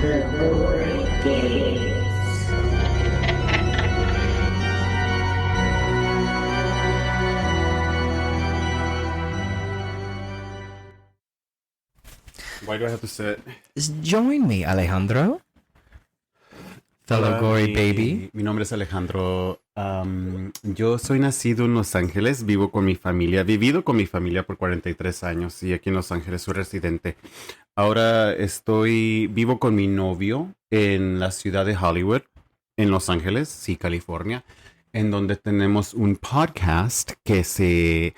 The Gory Gaze. Why do I have to sit? Join me, Alejandro. Fellow Hola, Gory baby. Mi nombre es Alejandro. Yo soy nacido en Los Ángeles, vivo con mi familia, vivido con mi familia por 43 años y aquí en Los Ángeles soy residente. Ahora vivo con mi novio en la ciudad de Hollywood, en Los Ángeles, sí, California, en donde tenemos un podcast que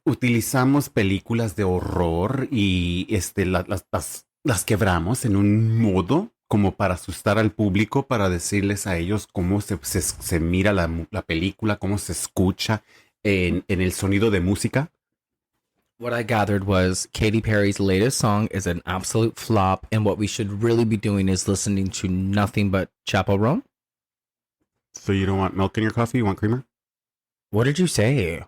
utilizamos películas de horror y las quebramos en un modo como para asustar al público, para decirles a ellos cómo se mira la película, cómo se escucha en el sonido de música. What I gathered was Katy Perry's latest song is an absolute flop, and what we should really be doing is listening to nothing but Chaperone. So you don't want milk in your coffee? You want creamer? What did you say?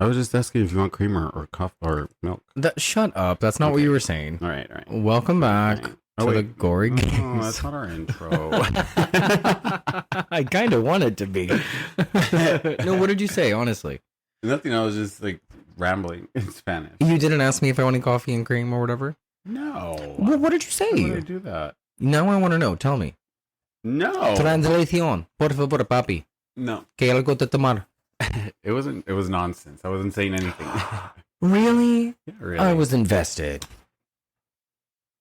I was just asking if you want creamer or coffee or milk. Shut up. That's not what you were saying. All right. Welcome back to the Gory Gaze. Oh, that's not our intro. I kind of wanted to be. No, what did you say, honestly? Nothing. I was just like rambling in Spanish. You didn't ask me if I wanted coffee and cream or whatever? No. Well, what did you say? Why would I do that? Now I want to know. Tell me. No. Translación. Por favor, papi. No. Que algo te tomar. It was nonsense. I wasn't saying anything. Really? Yeah, really. I was invested.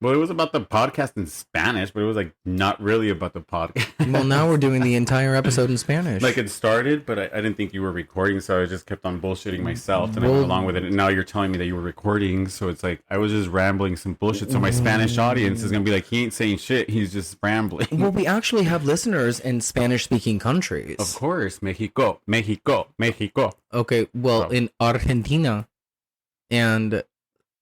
Well, it was about the podcast in Spanish, but it was like not really about the podcast. Well, now we're doing the entire episode in Spanish. Like it started, but I didn't think you were recording, so I just kept on bullshitting myself, and I went along with it. And now you're telling me that you were recording, so it's like I was just rambling some bullshit. So my Spanish audience is gonna be like, he ain't saying shit, he's just rambling. Well, we actually have listeners in Spanish-speaking countries. Of course, Mexico. Okay, well, in Argentina and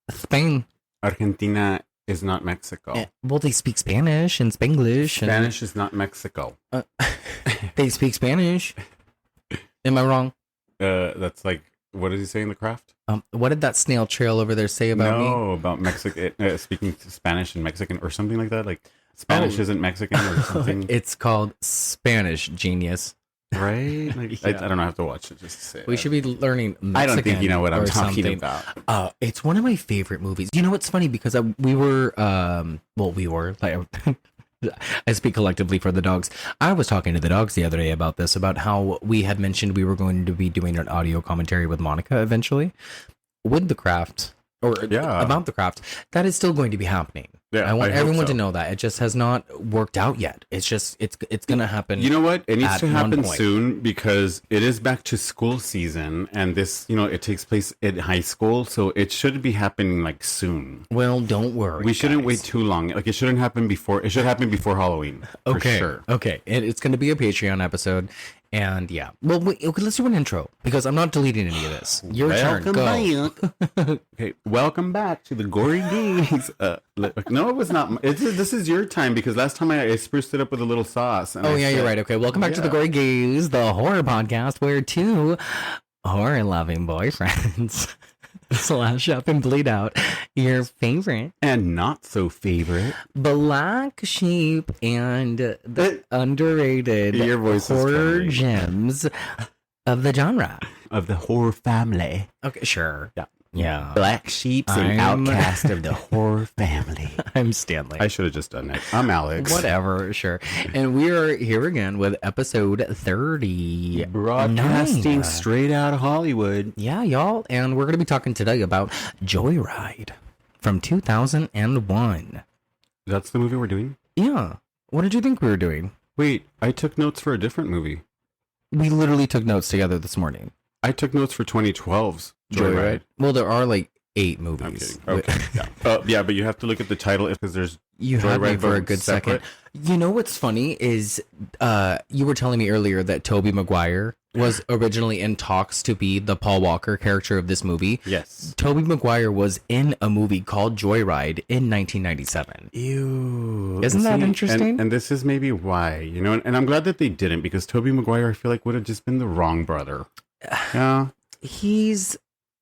Spain. Argentina is not Mexico. Well, they speak Spanish and Spanglish. Spanish is not Mexico. They speak Spanish. Am I wrong? That's like, what does he say in The Craft? What did that snail trail over there say about me? No, about Mexican, speaking Spanish and Mexican or something like that. Like Spanish isn't Mexican or something. It's called Spanish, genius. Right? Like, Yeah. I don't know. I have to watch it just to say We should be learning Mexican. I don't think you know what I'm or talking something. about. It's one of my favorite movies. You know what's funny? Because we were, like, I speak collectively for the dogs. I was talking to the dogs the other day about this, about how we had mentioned we were going to be doing an audio commentary with Monica eventually with The Craft, or about The Craft. That is still going to be happening. Yeah, I want I hope everyone so. to know that. It just has not worked out yet. It's just, it's going to happen. You know what? It needs at to one happen point. soon because it is back to school season, and this, it takes place in high school, so it should be happening like soon. Well, don't worry. We shouldn't guys. wait too long. Like it shouldn't happen before. It should happen before Halloween. For Okay. sure. Okay. It's going to be a Patreon episode. And yeah. Well, wait, okay, let's do an intro because I'm not deleting any of this. Your turn. Go. Back. Okay, welcome back to the Gory Gaze. No, it was not. This is your time because last time I spruced it up with a little sauce. And Oh, I yeah, said- you're right. Okay. Welcome back to the Gory Gaze, the horror podcast where two horror-loving boyfriends slash up and bleed out your favorite And not so favorite. black sheep and the underrated Your voice is horror friendly. gems of the genre. Of the horror family. Okay, sure. Yeah. Yeah. Black sheeps and I'm- outcast of the horror family. I'm Stanley. I should have just done it. I'm Alex. Whatever, sure. And we are here again with episode 30. Broadcasting Nine. straight out of Hollywood. Yeah, y'all. And we're going to be talking today about Joyride from 2001. That's the movie we're doing? Yeah. What did you think we were doing? Wait, I took notes for a different movie. We literally took notes together this morning. I took notes for 2012's Joyride. Well, there are like 8 I'm movies. kidding. Okay. Yeah, but you have to look at the title because there's You had me Joyride, for a but good separate. second. You know what's funny is you were telling me earlier that Tobey Maguire was originally in talks to be the Paul Walker character of this movie. Yes. Tobey Maguire was in a movie called Joyride in 1997. Ew. Isn't that interesting? And this is maybe why, and I'm glad that they didn't because Tobey Maguire, I feel like, would have just been the wrong brother. Yeah. He's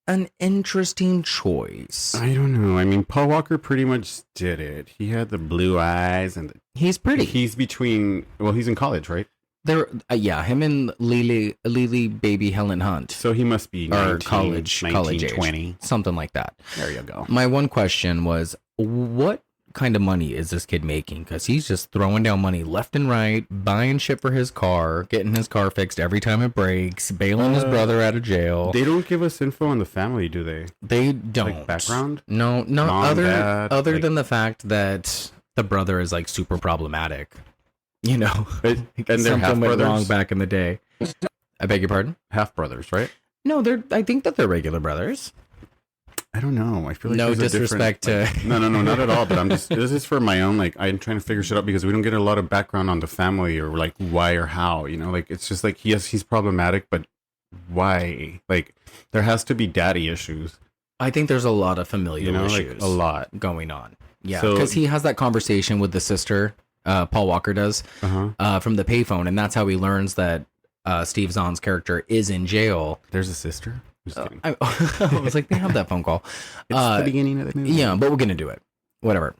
an interesting choice. I don't know. I mean, Paul Walker pretty much did it. He had the blue eyes and He's pretty. he's between. Well, he's in college, right? There, yeah, him and Leelee baby Helen Hunt. So he must be 19, Or college 19, age. 20. Something like that. There you go. My one question was, what kind of money is this kid making? Because he's just throwing down money left and right, buying shit for his car, getting his car fixed every time it breaks, bailing his brother out of jail. They don't give us info on the family, do they? They don't. Like background? No, Mom, other dad, than the fact that the brother is like super problematic. You know, And they're something half went wrong brothers. back in the day. I beg your pardon? Half brothers, right? No, I think that they're regular brothers. I don't know. I feel like No there's a disrespect different, to- like, no, not at all. But I'm just this is for my own. Like I'm trying to figure shit out because we don't get a lot of background on the family or like why or how. You know, like it's just like yes, he's problematic, but why? Like there has to be daddy issues. I think there's a lot of familial You know, issues like a lot. going on. Yeah, So- because he has that conversation with the sister, Paul Walker does, from the payphone, and that's how he learns that Steve Zahn's character is in jail. There's a sister. Just kidding. I was like, they have that phone call. It's the beginning of the movie. Yeah, but we're gonna do it. Whatever.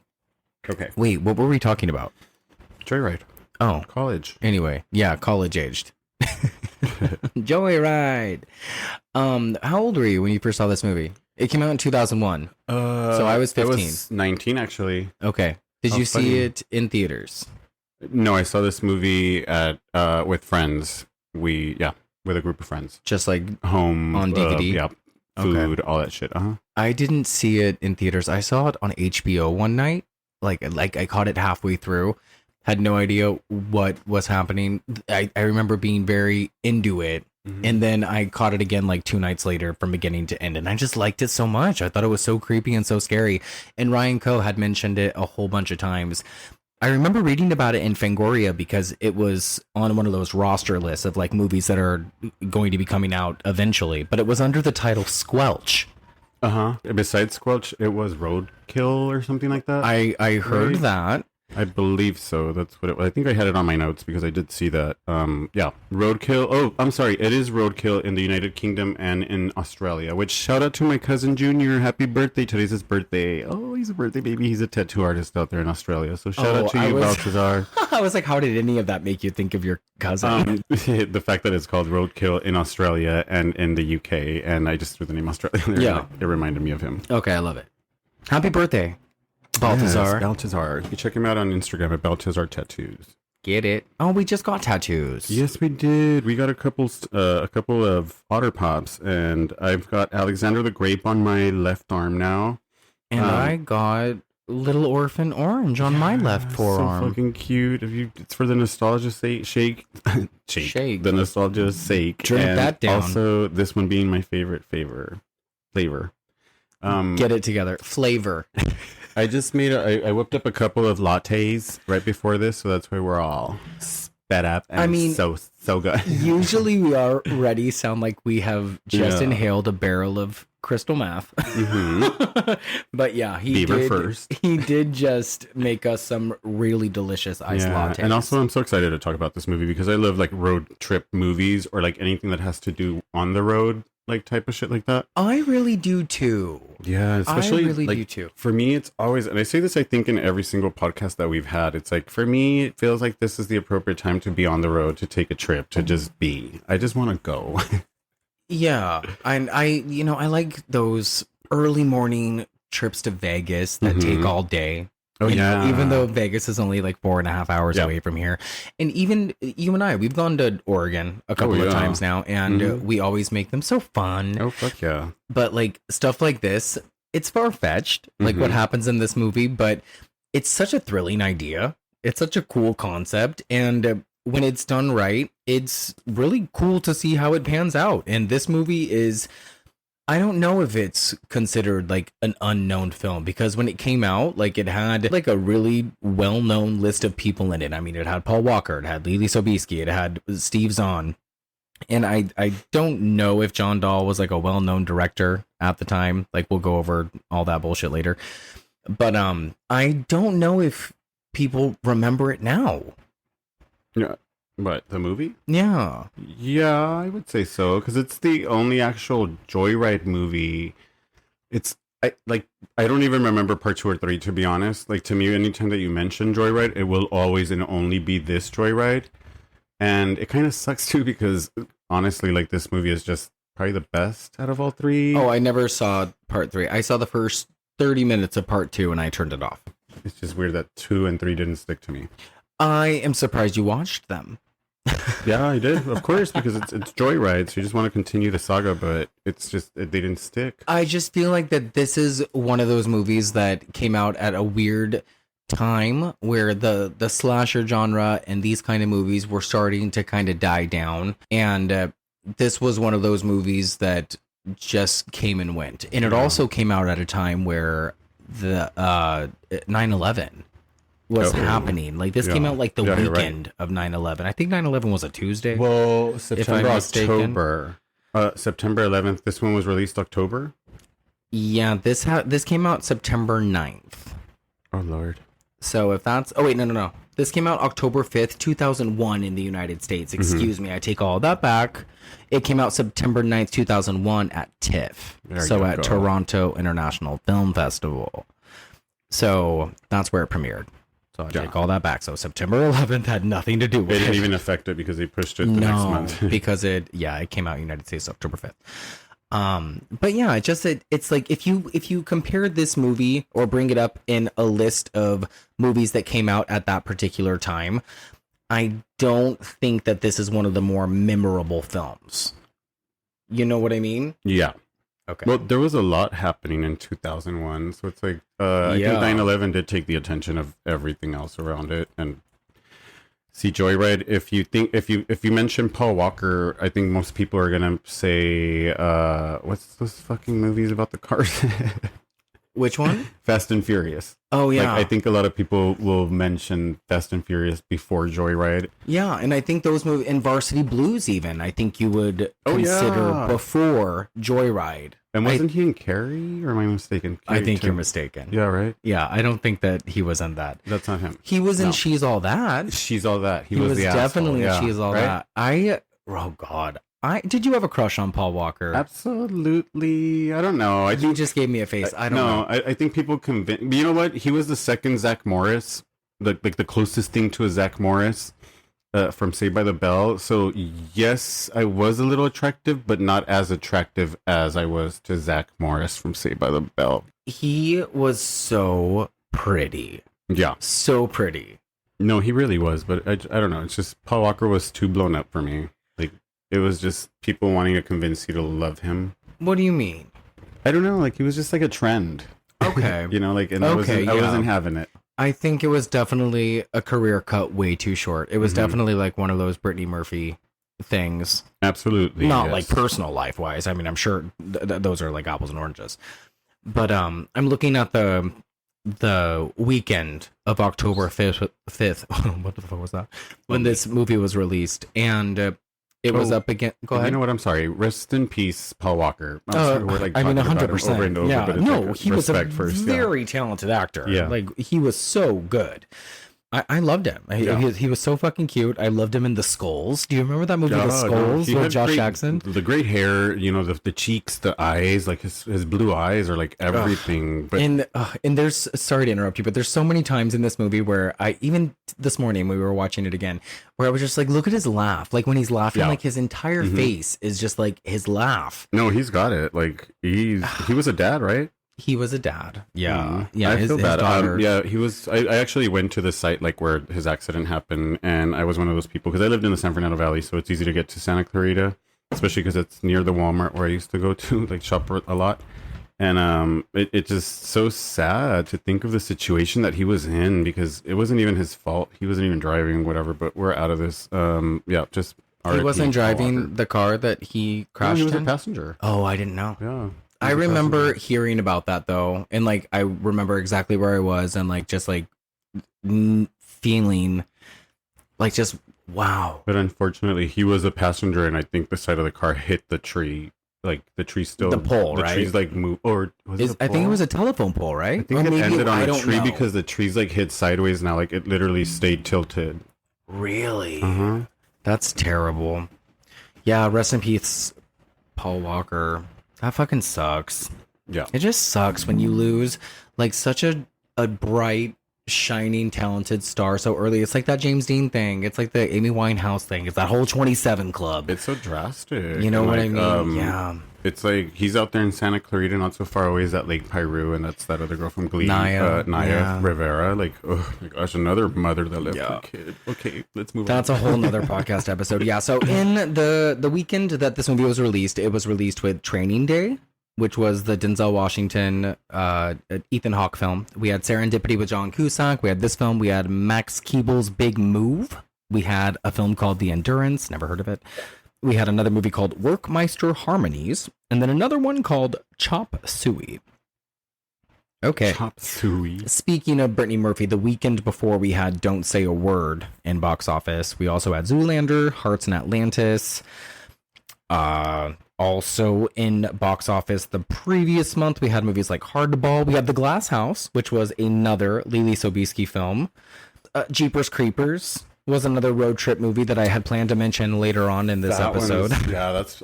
Okay. Wait, what were we talking about? Joyride. Oh, College. anyway, yeah, college aged. Joyride. How old were you when you first saw this movie? It came out in 2001. So I was 15. I was 19 actually. Okay. Did Oh, you funny. see it in theaters? No, I saw this movie at with friends. With a group of friends. Just like Home On DVD? Yeah. Food, all that shit. I didn't see it in theaters. I saw it on HBO one night. Like I caught it halfway through. Had no idea what was happening. I remember being very into it. And then I caught it again like 2 nights later from beginning to end. And I just liked it so much. I thought it was so creepy and so scary. And Ryan Coe had mentioned it a whole bunch of times. I remember reading about it in Fangoria because it was on one of those roster lists of like movies that are going to be coming out eventually. But it was under the title Squelch. Besides Squelch, it was Roadkill or something like that. I heard Right. that. I believe so. That's what it was. I think I had it on my notes because I did see that. Yeah, Roadkill. Oh, I'm sorry. It is Roadkill in the United Kingdom and in Australia. Which shout out to my cousin Junior. Happy birthday! Today's his birthday. Oh, he's a birthday baby. He's a tattoo artist out there in Australia. So shout out to I you, was- Balthazar. I was like, how did any of that make you think of your cousin? The fact that it's called Roadkill in Australia and in the UK, and I just threw the name Australia there. Yeah. It reminded me of him. Okay, I love it. Happy birthday, Balthazar. Yes, Balthazar. You check him out on Instagram at Balthazar Tattoos. Get it? Oh, we just got tattoos. Yes, we did. We got a couple of otter pops, and I've got Alexander the Grape on my left arm now. And I got Little Orphan Orange on my left So forearm. fucking cute. It's for the nostalgia shake. The nostalgia's sake. Drink and that down. Also, this one being my favorite flavor. Get it together. Flavor. I just I whipped up a couple of lattes right before this, so that's why we're all sped up. And I mean, so good. Usually we already sound like we have just Yeah. inhaled a barrel of crystal meth. But yeah, Beaver first. He did just make us some really delicious iced lattes. And also, I'm so excited to talk about this movie because I love like road trip movies or like anything that has to do on the road, like type of shit like that. I really do too. Yeah, especially I really like, do too. For me, it's always, and I say this, I think, in every single podcast that we've had. It's like for me, it feels like this is the appropriate time to be on the road, to take a trip, to just be. I just want to go. Yeah, and I like those early morning trips to Vegas that take all day. Oh, You know, yeah. even though Vegas is only like 4.5 hours Yep. away from here. And even you and I, we've gone to Oregon a couple of yeah. times now, and we always make them so fun. Oh fuck yeah! But like stuff like this, it's far-fetched, like what happens in this movie, but it's such a thrilling idea. It's such a cool concept. And when it's done right, it's really cool to see how it pans out. And this movie is, I don't know if it's considered like an unknown film, because when it came out, like it had like a really well-known list of people in it. I mean, it had Paul Walker, it had Leelee Sobieski, it had Steve Zahn. And I don't know if John Dahl was like a well-known director at the time. Like we'll go over all that bullshit later. But I don't know if people remember it now. Yeah, But the movie? Yeah. Yeah, I would say so, because it's the only actual Joyride movie. I don't even remember part 2 or 3, to be honest. Like, to me, anytime that you mention Joyride, it will always and only be this Joyride. And it kind of sucks too, because honestly, like, this movie is just probably the best out of all 3. Oh, I never saw part 3. I saw the first 30 minutes of part 2 and I turned it off. It's just weird that 2 and 3 didn't stick to me. I am surprised you watched them. Yeah, I did, of course, because it's Joyride, so you just want to continue the saga, but it's just they didn't stick. I just feel like that this is one of those movies that came out at a weird time where the slasher genre and these kind of movies were starting to kind of die down, and this was one of those movies that just came and went. And it also came out at a time where the 9/11 was happening. Like, this came out like the weekend of 9/11. I think 9/11 was a Tuesday. Well, September, October. September 11th. This one was released October? Yeah, this came out September 9th. Oh, Lord. So if that's... Oh, wait, no. This came out October 5th, 2001 in the United States. Excuse me, I take all that back. It came out September 9th, 2001 at TIFF. So at Toronto International Film Festival. So that's where it premiered. So I take all that back. So September 11th had nothing to do with it. It didn't even affect it because they pushed it the next month. Because it came out in the United States October 5th. But yeah, it's like if you compare this movie or bring it up in a list of movies that came out at that particular time, I don't think that this is one of the more memorable films. You know what I mean? Yeah. Okay. Well, there was a lot happening in 2001, so it's like I think 9/11 did take the attention of everything else around it. And see, Joyride, if you mention Paul Walker, I think most people are gonna say, what's those fucking movies about the cars? Which one? Fast and Furious. Oh yeah. Like, I think a lot of people will mention Fast and Furious before Joyride. Yeah, and I think those movies, and Varsity Blues even, I think you would consider before Joyride. And wasn't he in Carrie, or am I mistaken? Carrie I think you're mistaken. Yeah, right? Yeah, I don't think that he was in that. That's not him. He was in She's All That. She's All That. He was the definitely asshole. in She's All That. Oh God. Did you have a crush on Paul Walker? Absolutely. I don't know. You just gave me a face. I don't know. I think people convince. You know what? He was the second Zach Morris, the closest thing to a Zach Morris from Saved by the Bell. So yes, I was a little attractive, but not as attractive as I was to Zach Morris from Saved by the Bell. He was so pretty. Yeah. So pretty. No, he really was, but I don't know. It's just Paul Walker was too blown up for me. Like, it was just people wanting to convince you to love him. What do you mean? I don't know. Like, he was just like a trend. Okay. You know, like, and I wasn't having it. I think it was definitely a career cut way too short. It was definitely like one of those Brittany Murphy things. Absolutely. Not like personal life wise. I mean, I'm sure those are like apples and oranges. But I'm looking at the weekend of October 5th. What the fuck was that? When this movie was released, and it was up again. Go ahead. You know what? I'm sorry. Rest in peace, Paul Walker. We're like, I mean, 100%. Over and over, yeah. But it's No, like he was a first. very talented actor. Yeah. Like, he was so good. I loved him. He was so fucking cute. I loved him in The Skulls. Do you remember that movie, The Skulls, with Josh Jackson? The great hair, you know, the cheeks, the eyes, like his blue eyes are like everything. But and there's, sorry to interrupt you, but there's so many times in this movie where even this morning we were watching it again, where I was just like, look at his laugh. Like, when he's laughing, like his entire face is just like his laugh. No, he's got it. Like, he was a dad, right? He was a dad. Yeah. Yeah. I feel bad. Yeah, he was. I actually went to the site like where his accident happened, and I was one of those people because I lived in the San Fernando Valley, so it's easy to get to Santa Clarita, especially because it's near the Walmart where I used to go to, like, shop a lot. And it's just so sad to think of the situation that he was in, because it wasn't even his fault. He wasn't even driving, whatever. But we're out of this. Just he wasn't driving the car that he crashed. No, he was in? a passenger. Oh, I didn't know. Yeah. I remember hearing about that though, and like I remember exactly where I was, and like just like feeling like just wow. But unfortunately, he was a passenger, and I think the side of the car hit the tree. Like, the tree still, the pole, right? The tree's like move, or was it a pole? I think it was a telephone pole, right? I think it ended on a tree because the tree's like hit sideways now. Like, it literally stayed tilted. Really? Uh-huh. That's terrible. Yeah, rest in peace, Paul Walker. That fucking sucks. Yeah. It just sucks when you lose like such a bright, shining, talented star so early. It's like that James Dean thing. It's like the Amy Winehouse thing. It's that whole 27 Club. It's so drastic. You know what like, I mean? Yeah. It's like he's out there in Santa Clarita, not so far away as that Lake Piru, and that's that other girl from Glee, Naya yeah. Rivera. Like, oh my gosh, another mother that left Yeah. her kid. Okay, let's move on. That's a whole nother podcast episode. Yeah. So in the weekend that this movie was released, it was released with Training Day, which was the Denzel Washington, Ethan Hawke film. We had Serendipity with John Cusack. We had this film. We had Max Keeble's Big Move. We had a film called The Endurance. Never heard of it. We had another movie called Workmeister Harmonies. And then another one called Chop Suey. Okay. Chop Suey. Speaking of Brittany Murphy, the weekend before we had Don't Say a Word in box office. We also had Zoolander, Hearts in Atlantis. Also in box office the previous month, we had movies like Hardball. We had The Glass House, which was another Leelee Sobieski film. Jeepers Creepers was another road trip movie that I had planned to mention later on in this episode.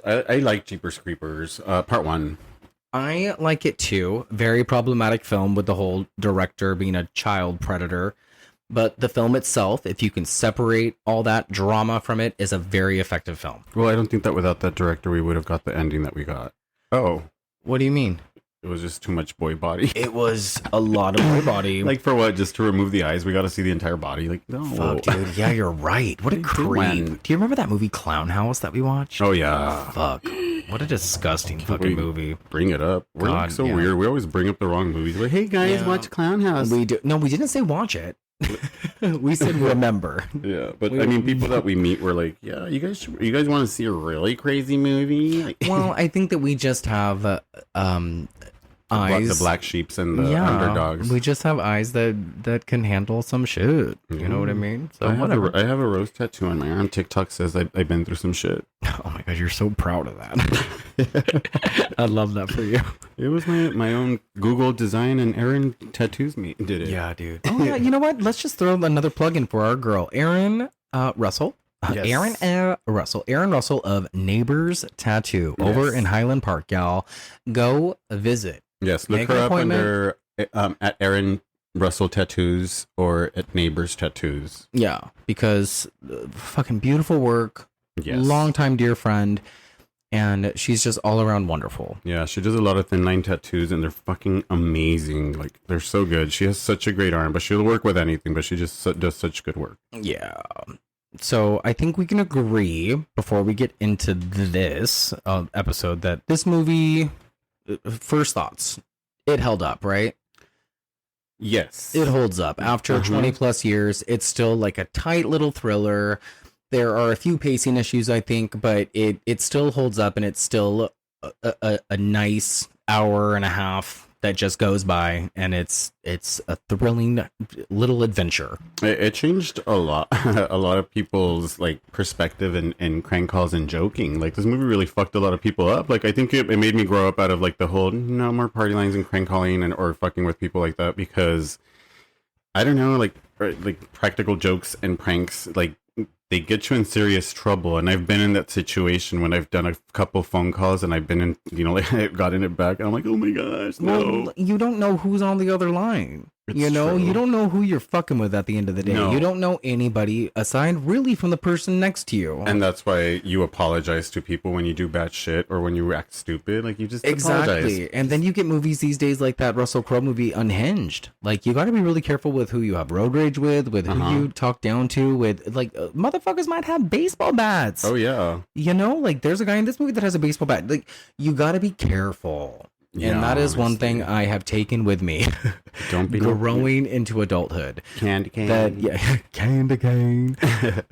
I like Jeepers Creepers, part 1. I like it too. Very problematic film with the whole director being a child predator. But the film itself, if you can separate all that drama from it, is a very effective film. Well, I don't think that without that director, we would have got the ending that we got. Oh. What do you mean? It was just too much boy body. It was a lot of boy body. Like for what? Just to remove the eyes? We got to see the entire body? Like, no. Fuck, dude. Yeah, you're right. What a creep. Do you remember that movie Clown House that we watched? Oh, yeah. Fuck. What a disgusting fucking movie. Bring it up. We're like so weird. We always bring up the wrong movies. Like, hey, guys, watch Clown House. We do. No, we didn't say watch it. We said remember. Yeah, but I mean, people that we meet were like, yeah, you guys want to see a really crazy movie? Like, well, I think that we just have eyes, the black sheeps and the underdogs. We just have eyes that can handle some shit. You know what I mean? So I have a rose tattoo on my arm. TikTok says I've been through some shit. Oh my god, you're so proud of that. I love that for you. It was my own Google design, and Aaron Tattoos me did it. Yeah, dude. Oh yeah, you know what? Let's just throw another plug in for our girl, Erin Russell. Yes. Erin Russell of Neighbors Tattoo over in Highland Park, y'all. Go visit. Yes, look her up under at Erin Russell Tattoos or at Neighbors Tattoos. Yeah, because fucking beautiful work. Yes. Longtime dear friend. And she's just all around wonderful. Yeah, she does a lot of thin line tattoos, and they're fucking amazing. Like, they're so good. She has such a great arm, but she'll work with anything, but she just does such good work. Yeah. So I think we can agree, before we get into this episode, that this movie, first thoughts, it held up, right? Yes. It holds up. After 20 plus years, it's still like a tight little thriller. There are a few pacing issues, I think, but it still holds up, and it's still a nice hour and a half that just goes by, and it's a thrilling little adventure. It changed a lot of people's like perspective and crank calls and joking. Like, this movie really fucked a lot of people up. Like, I think it made me grow up out of like the whole no more party lines and crank calling or fucking with people like that, because I don't know, like practical jokes and pranks, like, they get you in serious trouble. And I've been in that situation when I've done a couple phone calls and I've been in, like, I've gotten it back. And I'm like, oh my gosh, no. Well, you don't know who's on the other line. It's you know, true. You don't know who you're fucking with at the end of the day. No. You don't know anybody aside really from the person next to you. And that's why you apologize to people when you do bad shit or when you act stupid. Like, you just apologize. And then you get movies these days like that Russell Crowe movie Unhinged. Like, you got to be really careful with who you have road rage with who you talk down to, with like motherfuckers might have baseball bats. Oh yeah. You know, like, there's a guy in this movie that has a baseball bat. Like, you got to be careful. Yeah, and that is one thing I have taken with me. Don't be growing into adulthood. Candy cane. Candy cane.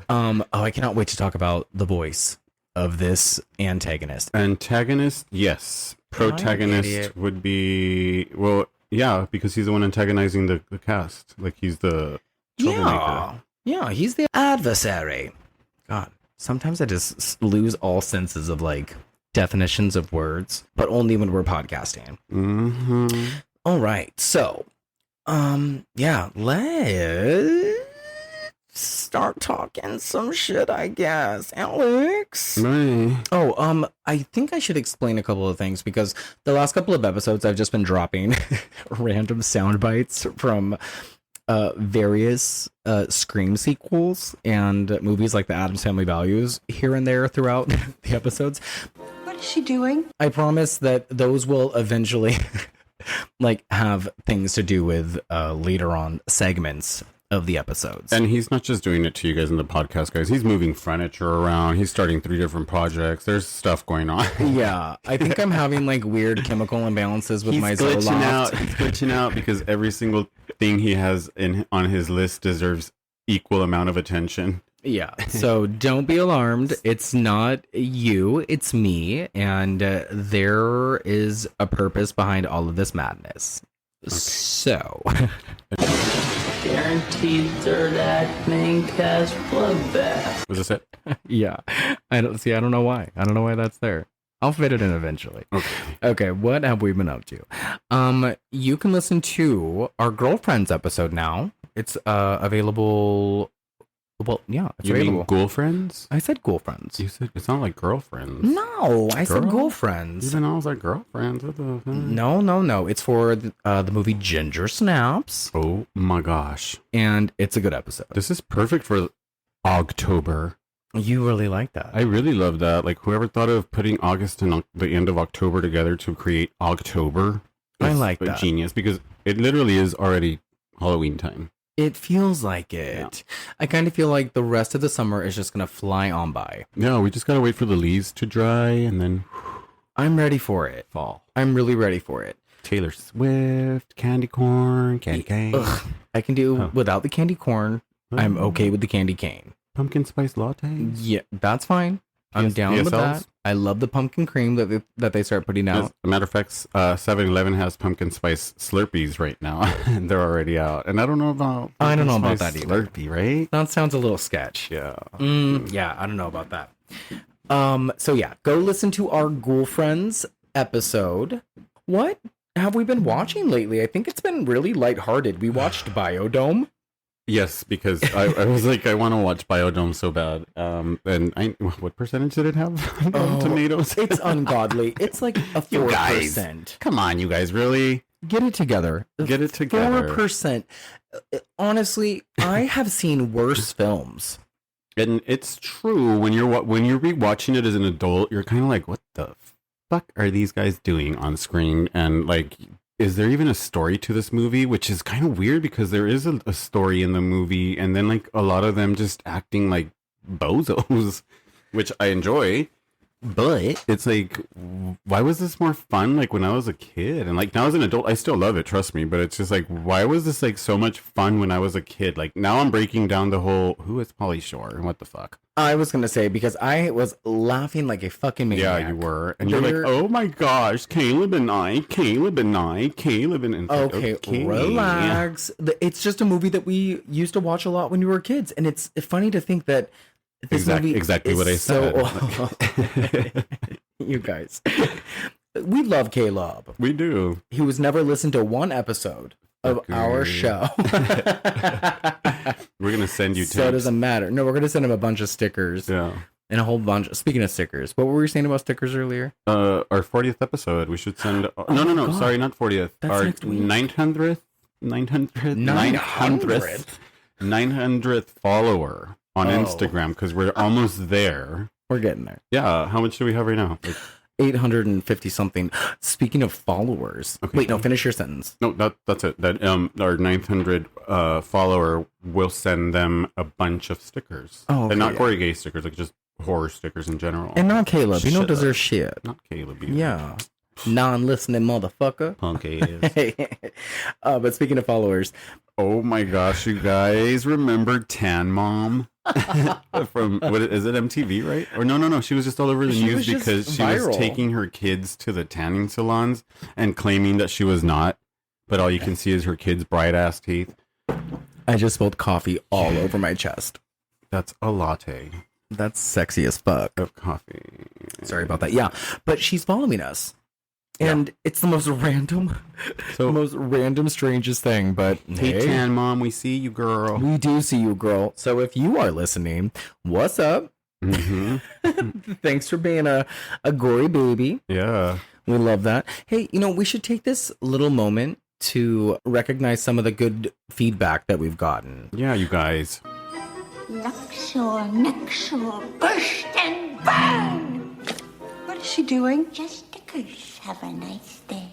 I cannot wait to talk about the voice of this antagonist. Antagonist, yes. Protagonist would be, well, yeah, because he's the one antagonizing the cast. Like, he's the troublemaker. Yeah, he's the adversary. God, sometimes I just lose all senses of like definitions of words, but only when we're podcasting. All right, so let's start talking some shit, I guess. Alex. Right. Oh, I think I should explain a couple of things because the last couple of episodes I've just been dropping random sound bites from various Scream sequels and movies like The Addams Family Values here and there throughout the episodes. What is she doing? I promise that those will eventually like have things to do with later on segments of the episodes. And he's not just doing it to you guys in the podcast, guys. He's moving furniture around. He's starting 3 different projects. There's stuff going on. Yeah, I think I'm having like weird chemical imbalances with my Zoloft. He's glitching out because every single thing he has on his list deserves equal amount of attention. Yeah, so don't be alarmed. It's not you, it's me. And there is a purpose behind all of this madness. Okay. So... Guaranteed third act main cast bloodbath. Was this it? Yeah. I don't know why. I don't know why that's there. I'll fit it in eventually. Okay, what have we been up to? You can listen to our girlfriends episode now. It's available. Well, yeah, it's you available. Mean girlfriends? I said girlfriends. You said it's not like girlfriends. No, I said girlfriends. Even I was like girlfriends. What the fuck? No. It's for the movie Ginger Snaps. Oh my gosh. And it's a good episode. This is perfect for October. You really like that. I really love that. Like whoever thought of putting August and the end of October together to create October. I like that. Genius, because it literally is already Halloween time. It feels like it. Yeah. I kind of feel like the rest of the summer is just going to fly on by. Yeah, we just got to wait for the leaves to dry and then... I'm ready for it. Fall. I'm really ready for it. Taylor Swift, candy corn, candy cane. Ugh, I can do without the candy corn. I'm okay with the candy cane. Pumpkin spice latte? Yeah, that's fine. I'm down with that. I love the pumpkin cream that they start putting out. As a matter of fact, 7-Eleven has pumpkin spice Slurpees right now, and they're already out. And I don't know about that either. Slurpee, right? That sounds a little sketch. Yeah. Yeah, I don't know about that. So yeah, go listen to our Girlfriends episode. What have we been watching lately? I think it's been really lighthearted. We watched Biodome. Yes, because I was like, I want to watch Biodome so bad. And what percentage did it have? Tomatoes. It's ungodly. It's like a 4%. Come on, you guys, really? Get it together. 4%. Honestly, I have seen worse films. And it's true when you're rewatching it as an adult, you're kind of like, what the fuck are these guys doing on screen? And like, is there even a story to this movie? Which is kind of weird because there is a story in the movie, and then like a lot of them just acting like bozos, which I enjoy. But it's like, why was this more fun like when I was a kid? And like now as an adult, I still love it, trust me. But it's just like, why was this like so much fun when I was a kid? Like now I'm breaking down the whole, who is Pauly Shore and what the fuck? I was going to say, because I was laughing like a fucking maniac. Yeah, you were. And you're like, oh my gosh, Caleb and I. Okay, relax. Yeah. It's just a movie that we used to watch a lot when we were kids. And it's funny to think that this movie exactly what I said. You guys. We love Caleb. We do. He was never listened to one episode of our show. We're going to send you tips. So it doesn't matter. No, we're going to send him a bunch of stickers. Yeah. And a whole bunch. Speaking of stickers, what were we saying about stickers earlier? Our 40th episode. We should send... No. Sorry, not 40th. That's our next week. 900th follower on Instagram, because we're almost there. We're getting there. Yeah. How much do we have right now? Like, 850 something. Speaking of followers. Okay. Wait, no, finish your sentence. No, that's it. That our 900 follower will send them a bunch of stickers. Oh, okay, and not Gory gay stickers, like just horror stickers in general. And not Caleb. You don't deserve shit. Not Caleb either. Yeah. Non-listening motherfucker. Punk ass. But speaking of followers. Oh my gosh, you guys remember Tan Mom? From, what is it, MTV, right? Or no, she was just all over the news because she was taking her kids to the tanning salons and claiming that she was not, but all you can see is her kids' bright ass teeth. I just spilled coffee all over my chest. That's a latte. That's sexy as fuck. Of coffee. Sorry about that. Yeah, but she's following us. And it's the most random, strangest thing. But Hey, Tan Mom, we see you, girl. we do see you, girl. So if you are listening, what's up? Mm-hmm. Thanks for being a gory baby. Yeah. We love that. Hey, we should take this little moment to recognize some of the good feedback that we've gotten. Yeah, you guys. Luxor, Nuxor, burst and burn! What is she doing? Just a goose. Have a nice day.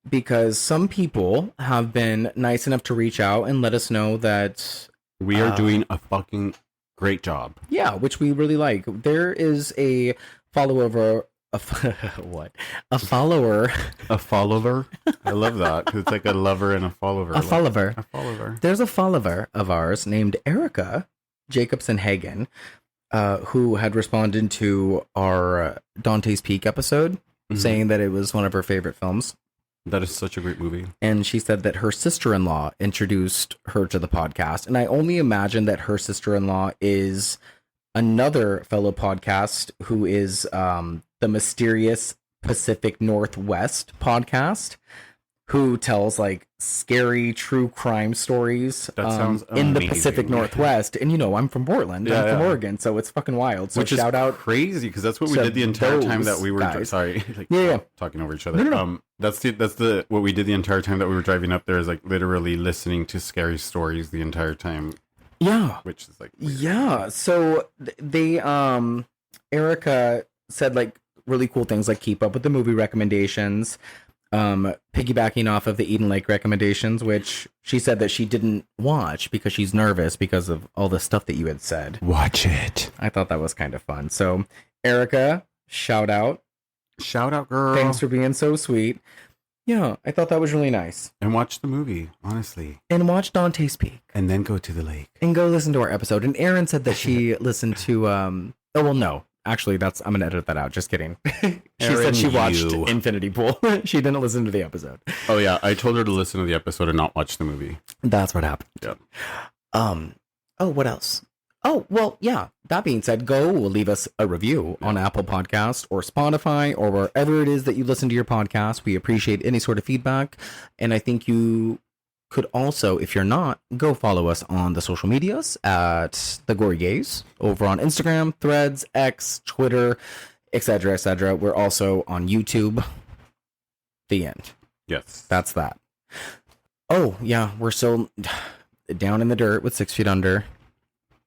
Because some people have been nice enough to reach out and let us know that We are doing a fucking great job. yeah, which we really like. There is a follower, what? A follower. A follower? I love that, because it's like a lover and a follower. A follower. A follower. There's a follower of ours named Erica Jacobson Hagen, who had responded to our Dante's Peak episode, saying that it was one of her favorite films. That is such a great movie. And she said that her sister-in-law introduced her to the podcast. And I only imagine that her sister-in-law is another fellow podcast who is the Mysterious Pacific Northwest podcast, who tells like scary true crime stories That sounds in the amazing. Pacific Northwest. And I'm from Portland. Yeah, I'm from yeah. Oregon, so it's fucking wild. So Which shout is out. crazy, because that's what we to did the entire time that those we were guys. sorry, like Yeah. talking over each other. No. That's the what we did the entire time that we were driving up there, is like literally listening to scary stories the entire time, Yeah. which is like weird. Yeah. So they Erica said like really cool things like keep up with the movie recommendations, piggybacking off of the Eden Lake recommendations, which she said that she didn't watch because she's nervous because of all the stuff that you had said. Watch it. I thought that was kind of fun. So Erica, shout out. Shout out, girl. Thanks for being so sweet. Yeah, I thought that was really nice. And watch the movie, honestly. And watch Dante's Peak. And then go to the lake. And go listen to our episode. And Erin said that she listened to oh well no. Actually, I'm gonna edit that out. Just kidding. She Erin, said she watched you. Infinity Pool. She didn't listen to the episode. Oh yeah, I told her to listen to the episode and not watch the movie. That's what happened. Yeah. Oh, what else? Oh, well, yeah. That being said, go leave us a review on Apple Podcast or Spotify or wherever it is that you listen to your podcast. We appreciate any sort of feedback. And I think you could also, if you're not, go follow us on the social medias at The Gory Gaze over on Instagram, Threads, X, Twitter, etc., etc. We're also on YouTube. The end. Yes. That's that. Oh, yeah. We're still down in the dirt with 6 Feet Under.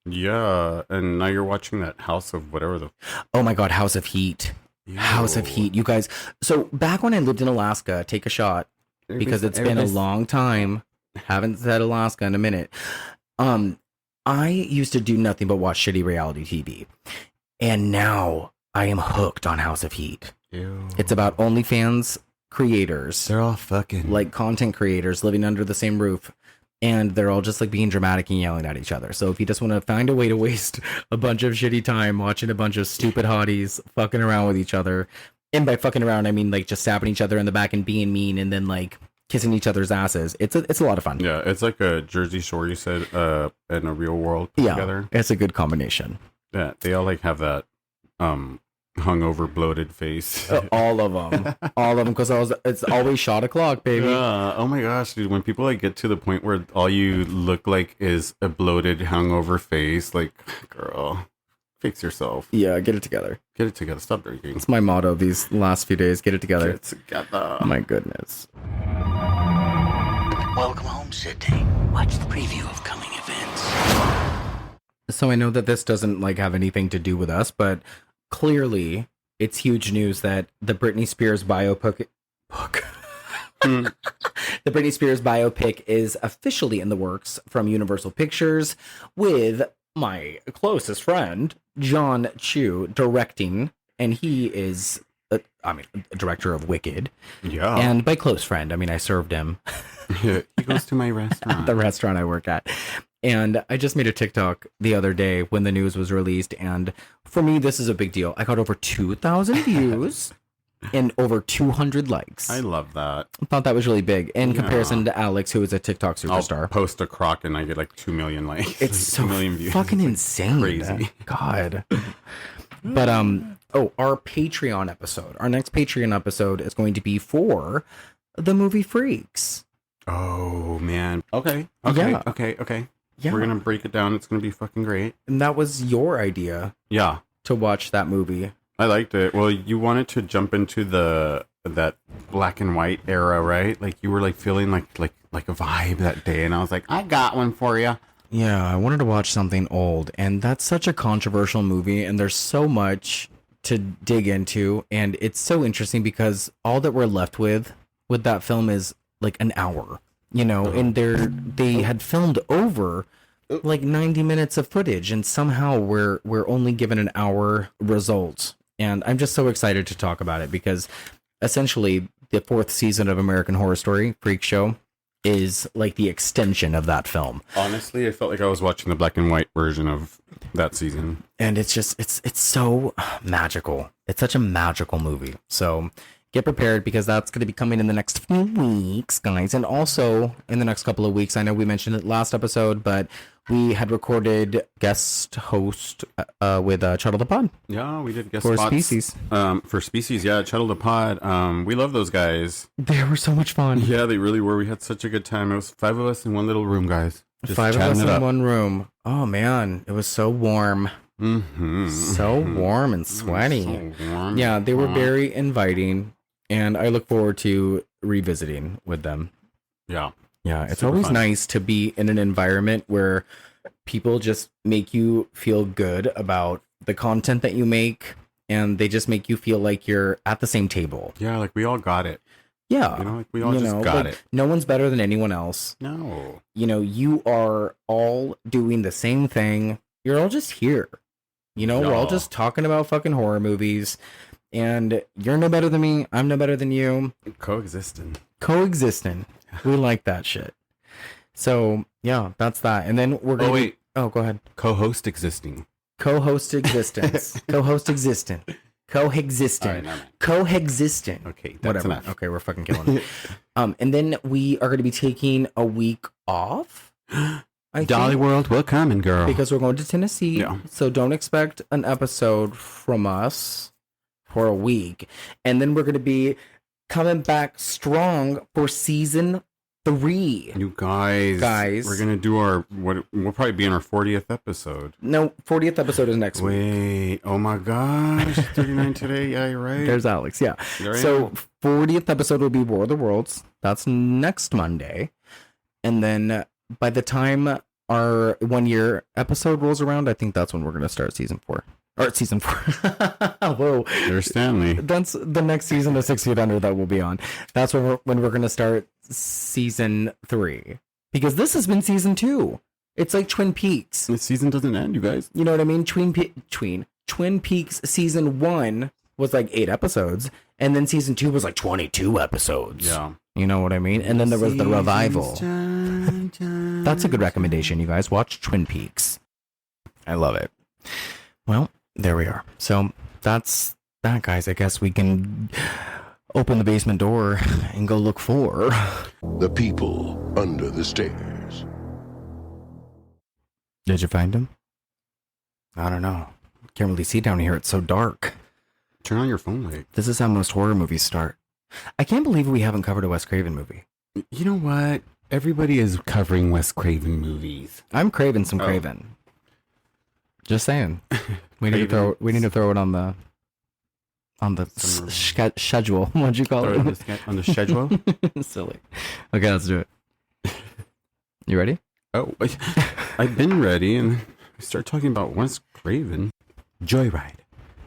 Yeah, and now you're watching that House of whatever the... Oh my God, House of Heat. House of Heat. You guys. So back when I lived in Alaska, take a shot because it's been a long time. Haven't said Alaska in a minute. I used to do nothing but watch shitty reality TV. And now I am hooked on House of Heat. Ew. It's about OnlyFans creators, They're all fucking... like content creators living under the same roof. And they're all just like being dramatic and yelling at each other. So if you just want to find a way to waste a bunch of shitty time watching a bunch of stupid hotties fucking around with each other, and by fucking around, I mean like just stabbing each other in the back and being mean and then like kissing each other's asses. It's a lot of fun. Yeah, it's like a Jersey Shore, you said, in a real world put together. It's a good combination. Yeah, they all like have that hungover, bloated face. All of them, because it's always shot o'clock, baby. Yeah. Oh my gosh, dude. When people like get to the point where all you look like is a bloated, hungover face, like, girl, fix yourself. Yeah, get it together. Get it together. Stop drinking. It's my motto these last few days. Get it together. Get it together. My goodness. Welcome home, Sydney. Watch the preview of coming events. So I know that this doesn't like have anything to do with us, but clearly it's huge news that the Britney Spears biopic the Britney Spears biopic is officially in the works from Universal Pictures, with my closest friend John Chu directing, and he is a director of Wicked. Yeah. And by close friend, I mean I served him He goes to my restaurant. the restaurant I work at. And I just made a TikTok the other day when the news was released. And for me, this is a big deal. I got over 2,000 views and over 200 likes. I love that. I thought that was really big in comparison to Alex, who is a TikTok I'll superstar. post a crock and I get like 2 million likes. It's so 2 million views. fucking It's, like, insane. crazy. God. But Oh, our Patreon episode. Our next Patreon episode is going to be for the movie Freaks. Oh, man. Okay. Yeah. Okay. Yeah. We're going to break it down. It's going to be fucking great. And that was your idea. Yeah. To watch that movie. I liked it. Well, you wanted to jump into that black and white era, right? Like you were like feeling like a vibe that day, and I was like, I got one for you. Yeah, I wanted to watch something old, and that's such a controversial movie, and there's so much to dig into, and it's so interesting because all that we're left with that film is like an hour, you know, and they had filmed over like 90 minutes of footage, and somehow we're only given an hour result. And I'm just so excited to talk about it because essentially the 4th season of American Horror Story Freak Show is like the extension of that film. Honestly, I felt like I was watching the black and white version of that season. And it's just, it's so magical. It's such a magical movie. So get prepared because that's going to be coming in the next few weeks, guys. And also in the next couple of weeks, I know we mentioned it last episode, but we had recorded guest host with Chuddle the Pod. Yeah, we did guest for spots. Species. For Species, yeah, Chuddle the Pod. We love those guys. They were so much fun. Yeah, they really were. We had such a good time. It was 5 of us in one little room, guys. Just 5 of us chatting it in up. one room. Oh man, it was so warm. So warm and sweaty. So warm. Yeah, they were very inviting, and I look forward to revisiting with them. Yeah. Yeah, it's Super always fun. nice to be in an environment where people just make you feel good about the content that you make, and they just make you feel like you're at the same table. Yeah, like we all got it. Yeah. You know, like we all just got it. No one's better than anyone else. No. You know, you are all doing the same thing. You're all just here. You know, we're all Yeah. just talking about fucking horror movies, and you're no better than me. I'm no better than you. Coexisting. We like that shit. So yeah, that's that. And then we're gonna. Oh, wait. Oh, go ahead. Co-host existing. Co-host existence. Co-host existent. Coexistent. All right, never mind. Coexistent. Okay, that's Whatever. enough. Okay, we're fucking killing it. And then we are going to be taking a week off. I Dolly think, World, we're coming, girl. because we're going to Tennessee. Yeah. So don't expect an episode from us for a week. And then we're going to be coming back strong for season 3. You guys, we're gonna do we'll probably be in our 40th episode. No, 40th episode is next week. Wait, oh my gosh, 39 today. Yeah, you're right. There's Alex, yeah. There I So am. 40th episode will be War of the Worlds. That's next Monday. And then by the time our 1 year episode rolls around, I think that's when we're going to start season 4. Or season 4. Whoa. There's Stanley. That's the next season of 6 Feet Under that will be on. That's when we're going to start season 3. Because this has been season 2. It's like Twin Peaks. The season doesn't end, you guys. You know what I mean? Twin Peaks season 1 was like 8 episodes, and then season 2 was like 22 episodes. Yeah. You know what I mean? And then there was the revival. That's a good recommendation, you guys. Watch Twin Peaks. I love it. Well, there we are. So that's that, guys. I guess we can open the basement door and go look for The people under the stairs. Did you find him? I don't know. Can't really see down here. It's so dark. Turn on your phone light. This is how most horror movies start. I can't believe we haven't covered a Wes Craven movie. You know what? Everybody is covering Wes Craven movies. I'm craving some Craven. Just saying. We need to throw it on the schedule. What'd you call it? On the schedule? Silly. Okay, let's do it. You ready? Oh, I've been ready, and we start talking about Wes Craven. Joyride,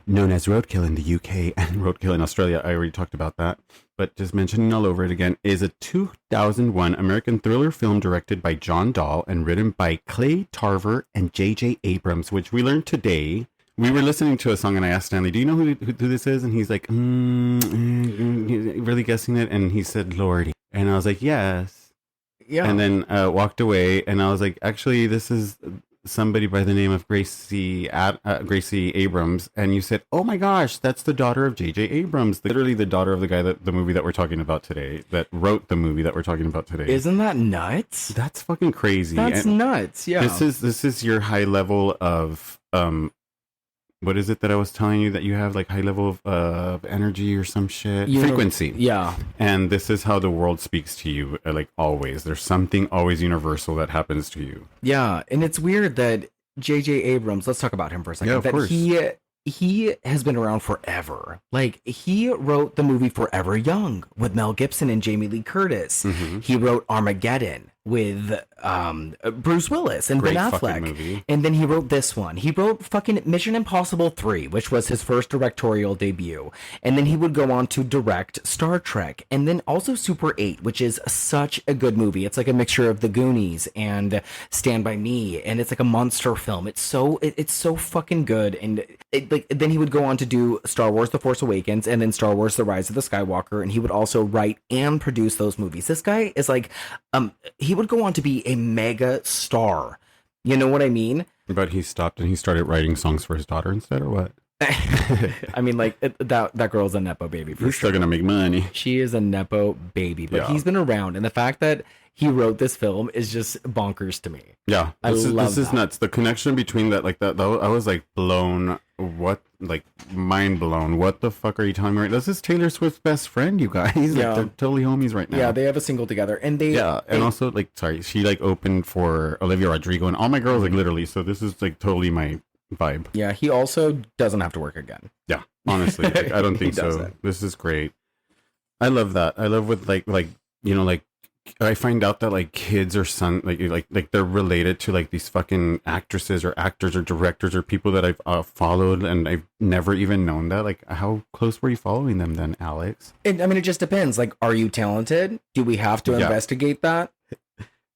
known as Roadkill in the UK and Roadkill in Australia. I already talked about that, but just mentioning all over it again, is a 2001 American thriller film directed by John Dahl and written by Clay Tarver and J.J. Abrams, which we learned today. We were listening to a song, and I asked Stanley, do you know who this is? And he's like, really guessing it? And he said, Lordy. And I was like, yes. Yeah. And then walked away, and I was like, actually, this is somebody by the name of Gracie Abrams. And you said, oh my gosh, that's the daughter of J.J. Abrams, literally the daughter of the guy the movie that we're talking about today, that wrote the movie that we're talking about today. Isn't that nuts? That's fucking crazy. That's nuts. Yeah. This is your high level of what is it that I was telling you that you have like high level of energy or some shit? You know- Frequency. Yeah. And this is how the world speaks to you, like always. There's something always universal that happens to you. Yeah, and it's weird that J.J. Abrams, let's talk about him for a second. Yeah, of that course. he has been around forever. Like, he wrote the movie Forever Young with Mel Gibson and Jamie Lee Curtis. Mm-hmm. He wrote Armageddon with Bruce Willis and Great Ben fucking Affleck. movie. And then he wrote this one. He wrote fucking Mission Impossible 3, which was his first directorial debut. And then he would go on to direct Star Trek. And then also Super 8, which is such a good movie. It's like a mixture of The Goonies and Stand By Me. And it's like a monster film. It's so fucking good. And then he would go on to do Star Wars The Force Awakens and then Star Wars The Rise of the Skywalker. And he would also write and produce those movies. This guy is like, he would go on to be a mega star. You know what I mean? But he stopped and he started writing songs for his daughter instead, or what? I mean, like, that girl's a Nepo baby for He's sure. still gonna make money. She is a Nepo baby, but Yeah. he's been around. And the fact that he wrote this film is just bonkers to me. Yeah, I this love is that. nuts. The connection between that, like that, I was like blown. What, like mind blown? What the fuck are you telling me? Right? This is Taylor Swift's best friend, you guys. Like, Yeah. they're totally homies right now. Yeah, they have a single together. And they... Yeah, and also like, sorry, she like opened for Olivia Rodrigo and all my girls, like literally. So this is like totally my vibe. Yeah, he also doesn't have to work again. Yeah, honestly, like, I don't think He so. doesn't. This is great. I love that. I love with like you know, like I find out that like kids or like they're related to like these fucking actresses or actors or directors or people that I've followed, and I've never even known that. Like, how close were you following them then, Alex? I mean, it just depends. Like, are you talented? Do we have to Yeah. investigate that?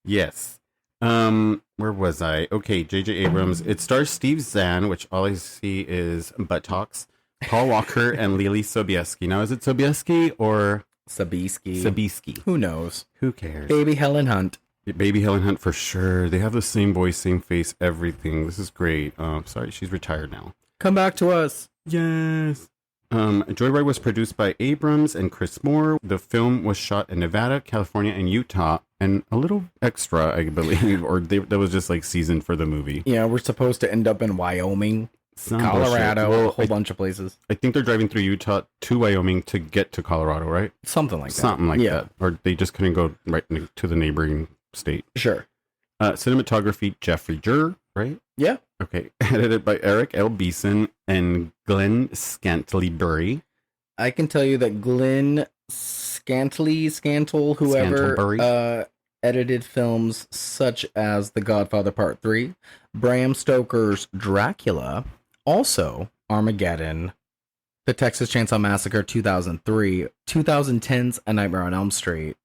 Yes. Where was I? Okay, J.J. Abrams. It stars Steve Zahn, which all I see is buttocks. Paul Walker and Leelee Sobieski. Now, is it Sobieski or Sabisky. Sobieski? Who knows? Who cares? Baby Helen Hunt. Baby Helen Hunt for sure. They have the same voice, same face, everything. This is great. Sorry, she's retired now. Come back to us. Yes. Joyride was produced by Abrams and Chris Moore. The film was shot in Nevada, California, and Utah, and a little extra, I believe, or that was just like seasoned for the movie. Yeah, we're supposed to end up in Wyoming, Some Colorado, bullshit. Well, a whole bunch of places. I think they're driving through Utah to Wyoming to get to Colorado, right? Something like that. Something like Yeah, that. Or they just couldn't go right to the neighboring state. sure. Cinematography, Jeffrey Jur, right? Yeah. Okay. Edited by Eric L. Beeson and Glenn Scantlebury. I can tell you that Glenn Scantle, whoever Scantlebury. edited films such as The Godfather Part 3, Bram Stoker's Dracula, also Armageddon, The Texas Chainsaw Massacre 2003, 2010's A Nightmare on Elm Street,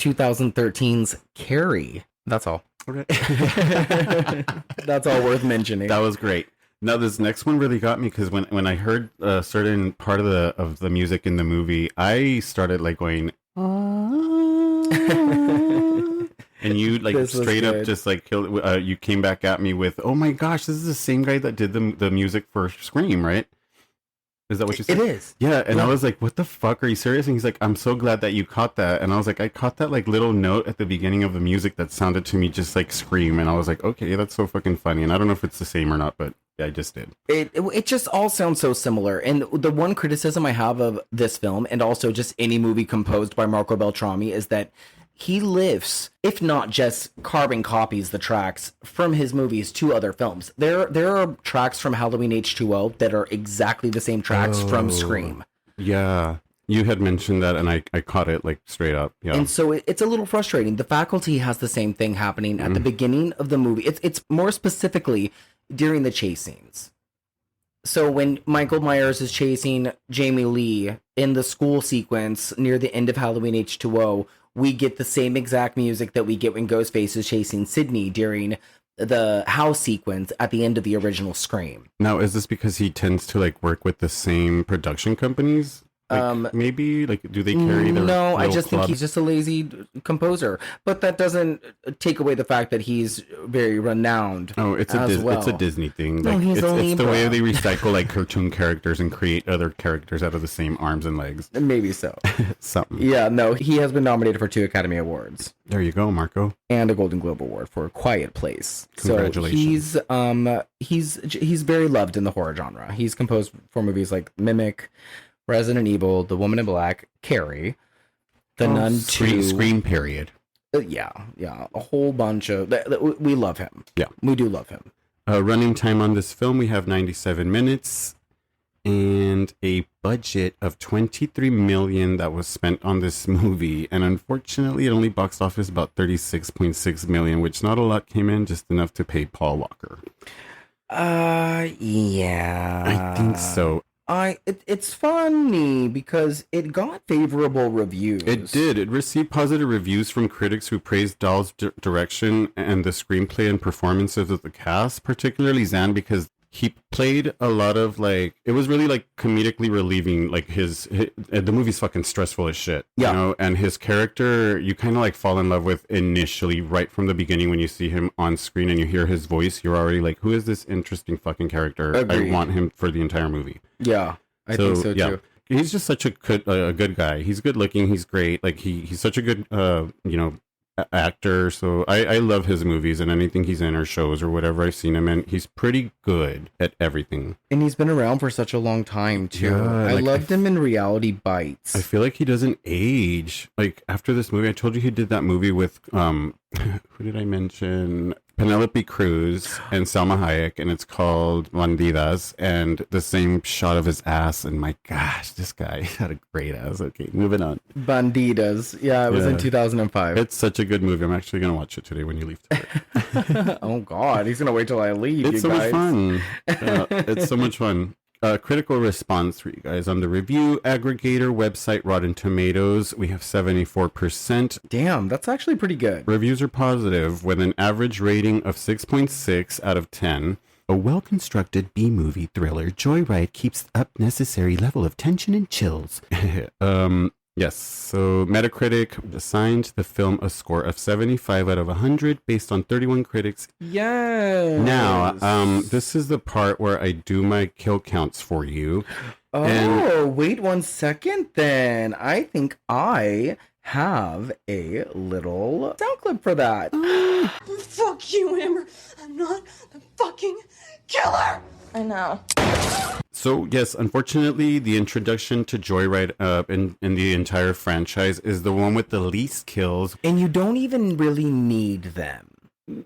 2013's Carrie. That's all. Okay. That's all worth mentioning. That was great. Now this next one really got me because when I heard a certain part of the music in the movie, I started like going, and you like This was straight up good. just like killed. You came back at me with, "Oh my gosh, this is the same guy that did the music for Scream, right?" Is that what you said? It is. Yeah, and I Yeah. was like, "What the fuck? Are you serious?" And he's like, "I'm so glad that you caught that." And I was like, "I caught that like little note at the beginning of the music that sounded to me just like Scream." And I was like, "Okay, that's so fucking funny." And I don't know if it's the same or not, but yeah, I just did. It just all sounds so similar. And the one criticism I have of this film, and also just any movie composed by Marco Beltrami, is that he lifts, if not just carbon copies the tracks from his movies to other films. There are tracks from Halloween H2O that are exactly the same tracks from Scream. Yeah, you had mentioned that, and I caught it like straight up. Yeah, And so it's a little frustrating. The Faculty has the same thing happening at the beginning of the movie. It's more specifically during the chase scenes. So when Michael Myers is chasing Jamie Lee in the school sequence near the end of Halloween H2O, we get the same exact music that we get when Ghostface is chasing Sydney during the house sequence at the end of the original Scream. now is this because he tends to like work with the same production companies? Like, maybe like do they carry their No, I little just think club? he's just a lazy composer. But that doesn't take away the fact that he's very renowned. Oh, it's a Disney thing. No, Like, he's only it's the way brown. they recycle like cartoon characters and create other characters out of the same arms and legs. Maybe so. Something. Yeah, no, he has been nominated for 2 Academy Awards There you go, Marco. and a Golden Globe Award for Quiet Place. Congratulations. So he's very loved in the horror genre. He's composed for movies like Mimic, Resident Evil, The Woman in Black, Carrie, The Nun 2. Scream period. Yeah, a whole bunch of. We love him. Yeah. We do love him. Running time on this film, we have 97 minutes and a budget of 23 million that was spent on this movie. And unfortunately, it only boxed office about 36.6 million, which not a lot came in, just enough to pay Paul Walker. Yeah. I think so. It's funny because it got favorable reviews. It did. It received positive reviews from critics who praised Dahl's direction and the screenplay and performances of the cast, particularly Zan, because he played a lot of like, it was really like comedically relieving. Like the movie's fucking stressful as shit. Yeah. You know, and his character, you kind of like fall in love with initially right from the beginning when you see him on screen and you hear his voice. You're already like, who is this interesting fucking character? Agreed. I want him for the entire movie. Yeah, I think so too. He's just such a good guy. He's good looking. He's great. Like he's such a good actor. So I love his movies and anything he's in or shows or whatever I've seen him in. He's pretty good at everything. And he's been around for such a long time too. Yeah, I like, loved him in Reality Bites. I feel like he doesn't age. Like after this movie, I told you he did that movie with who did I mention? Penelope Cruz and Salma Hayek, and it's called Bandidas, and the same shot of his ass, and my gosh, this guy had a great ass. Okay, moving on. Bandidas. Yeah, it was in 2005. It's such a good movie. I'm actually going to watch it today when you leave today. Oh God, he's gonna wait till I leave. It's you so guys. much fun. It's so much fun. Critical response for you guys on the review aggregator website Rotten Tomatoes. We have 74%. Damn, that's actually pretty good. Reviews are positive with an average rating of 6.6 out of 10. A well-constructed B-movie thriller, Joyride keeps up necessary level of tension and chills. Yes, so Metacritic assigned the film a score of 75 out of 100 based on 31 critics. Yes. Now, this is the part where I do my kill counts for you. Oh, wait 1 second then. I think I have a little sound clip for that. Fuck you, Amber. I'm not the fucking killer. I know. So, yes, unfortunately, the introduction to Joyride in the entire franchise is the one with the least kills. And you don't even really need them.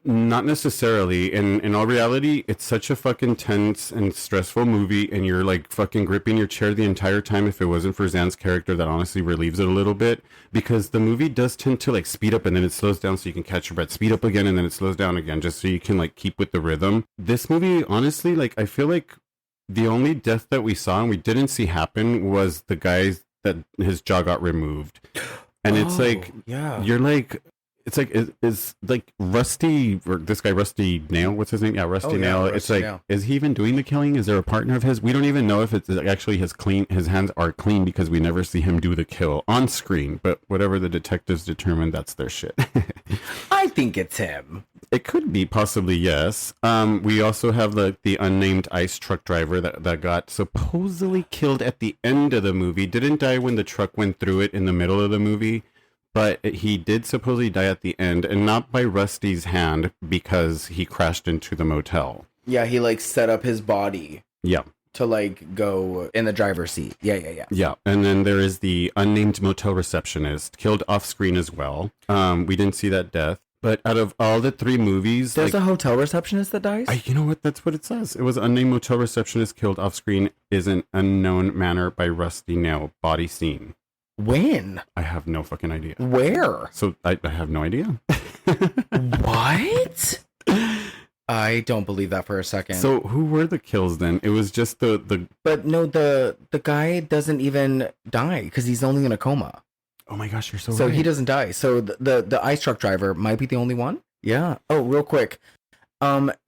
Not necessarily. In all reality, it's such a fucking tense and stressful movie, and you're like fucking gripping your chair the entire time. If it wasn't for Zan's character, that honestly relieves it a little bit, because the movie does tend to like speed up and then it slows down so you can catch your breath, speed up again and then it slows down again, just so you can like keep with the rhythm. This movie, honestly, like I feel like the only death that we saw and we didn't see happen was the guy that his jaw got removed. And it's like, yeah, you're like, it's like, is like Rusty, or this guy Rusty Nail, what's his name? Yeah, Rusty Nail. Rusty It's like, Nail. is he even doing the killing? Is there a partner of his? We don't even know if it's actually his hands are clean, because we never see him do the kill on screen. But whatever the detectives determine, that's their shit. I think it's him. It could be, possibly, yes. We also have the unnamed ice truck driver that got supposedly killed at the end of the movie. Didn't die when the truck went through it in the middle of the movie, but he did supposedly die at the end, and not by Rusty's hand, because he crashed into the motel. Yeah, he like set up his body Yeah. to like go in the driver's seat. Yeah. Yeah, and then there is the unnamed motel receptionist, killed off screen as well. We didn't see that death. But out of all the 3 movies, There's like, a hotel receptionist that dies? you know what? That's what it says. It was unnamed motel receptionist killed off screen is an unknown manner by Rusty Nail. Body seen. When? I have no fucking idea. Where? So I have no idea. What? I don't believe that for a second. So who were the kills then? It was just the. But no, the guy doesn't even die because he's only in a coma. Oh my gosh, you're so So right. he doesn't die. So the ice truck driver might be the only one? Yeah. Oh, real quick.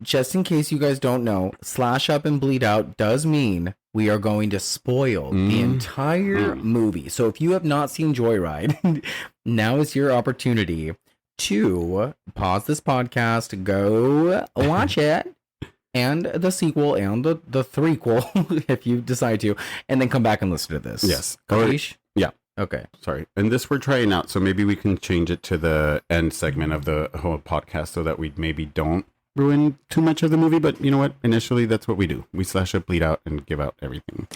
Just in case you guys don't know, slash up and bleed out does mean we are going to spoil the entire movie. So if you have not seen Joyride, now is your opportunity to pause this podcast, go watch it, and the sequel and the threequel, if you decide to, and then come back and listen to this. Yes. Kalish? Yeah. Okay. Sorry. And this we're trying out, so maybe we can change it to the end segment of the whole podcast so that we maybe don't ruin too much of the movie. But you know what? Initially, that's what we do. We slash up, bleed out, and give out everything.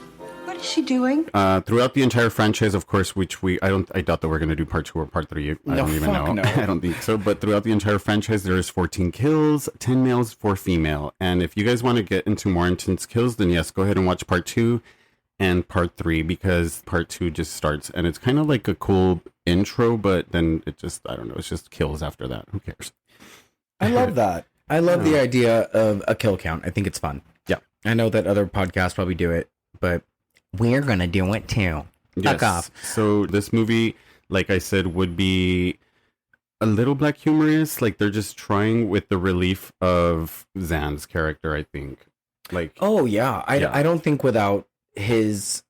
What is she doing? Throughout the entire franchise, of course, which I doubt that we're going to do part 2 or part 3. I don't even know. No. I don't think so. But throughout the entire franchise, there's 14 kills, 10 males, 4 female. And if you guys want to get into more intense kills, then yes, go ahead and watch part 2 and part 3, because part 2 just starts and it's kind of like a cool intro, but then it just, I don't know, it's just kills after that. Who cares? I love that. I love the idea of a kill count. I think it's fun. Yeah. I know that other podcasts probably do it, but we're going to do it too. Fuck off. So this movie, like I said, would be a little black humorous. Like they're just trying with the relief of Zan's character, I think. Like, oh yeah. I don't think without this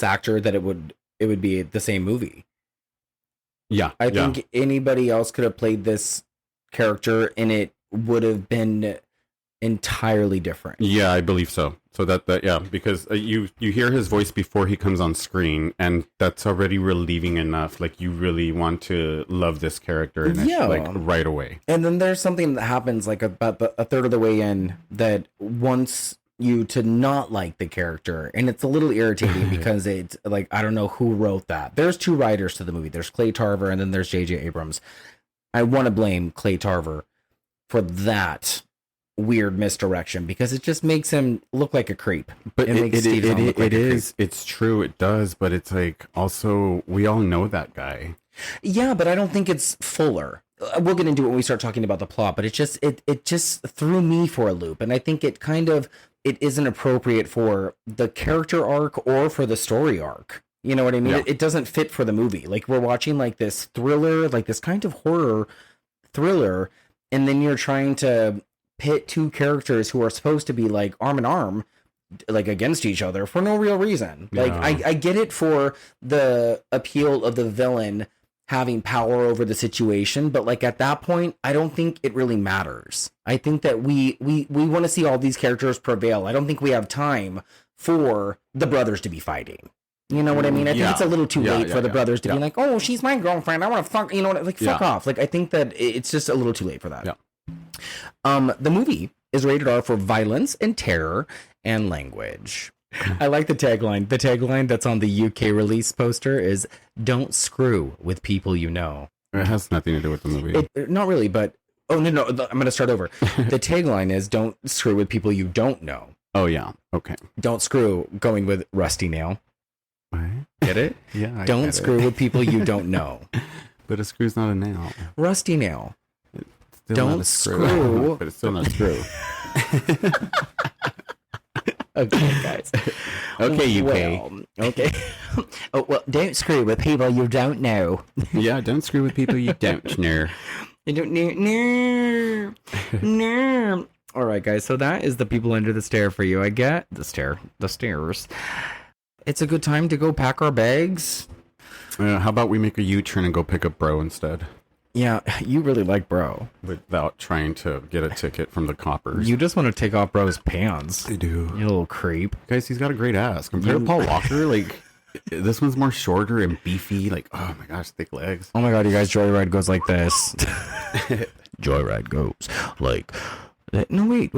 actor that it would be the same movie. Yeah. I think anybody else could have played this character and it would have been entirely different. Yeah, I believe so. So that yeah, because you hear his voice before he comes on screen, and that's already relieving enough. Like you really want to love this character, and like right away. And then there's something that happens like about a third of the way in that wants you to not like the character, and it's a little irritating because it's like, I don't know who wrote that. There's 2 writers to the movie. There's Clay Tarver and then there's J.J. Abrams. I want to blame Clay Tarver for that weird misdirection because it just makes him look like a creep. But it's true, it does, but it's like also we all know that guy. Yeah, but I don't think it's Fuller. We'll get into it when we start talking about the plot, but it just threw me for a loop, and I think it isn't appropriate for the character arc or for the story arc. You know what I mean? Yeah. It doesn't fit for the movie. Like we're watching like this thriller, like this kind of horror thriller, and then you're trying to pit 2 characters who are supposed to be like arm in arm, like against each other for no real reason. Like I get it for the appeal of the villain having power over the situation, but like at that point, I don't think it really matters. I think that we want to see all these characters prevail. I don't think we have time for the brothers to be fighting. You know what I mean? I think it's a little too late for the brothers to be like, oh, she's my girlfriend. I want to fuck, you know what? Like, fuck off. Like, I think that it's just a little too late for that. Yeah. The movie is rated R for violence and terror and language. I like the tagline. The tagline that's on the UK release poster is "Don't screw with people you know." It has nothing to do with the movie. Not really, but I'm going to start over. The tagline is "Don't screw with people you don't know." Oh yeah. Okay. Don't screw, going with Rusty Nail. What? Get it? Yeah. Don't screw with people you don't know. But a screw's not a nail. Rusty Nail. Still Don't screw. But it's still not a screw. Okay, guys. Okay, UK. Well, okay. Oh, well, don't screw with people you don't know. Yeah, don't screw with people you don't know. You don't know. No. All right, guys. So that is the people under the stair for you. I get the stairs. It's a good time to go pack our bags. How about we make a U-turn and go pick up Bro instead? Yeah, you really like Bro. Without trying to get a ticket from the coppers. You just want to take off Bro's pants. I do. You little creep. Guys, he's got a great ass. Compared to Paul Walker, like, this one's more shorter and beefy. Like, oh my gosh, thick legs. Oh my god, you guys, Joyride goes like this. Joyride goes like... No, wait.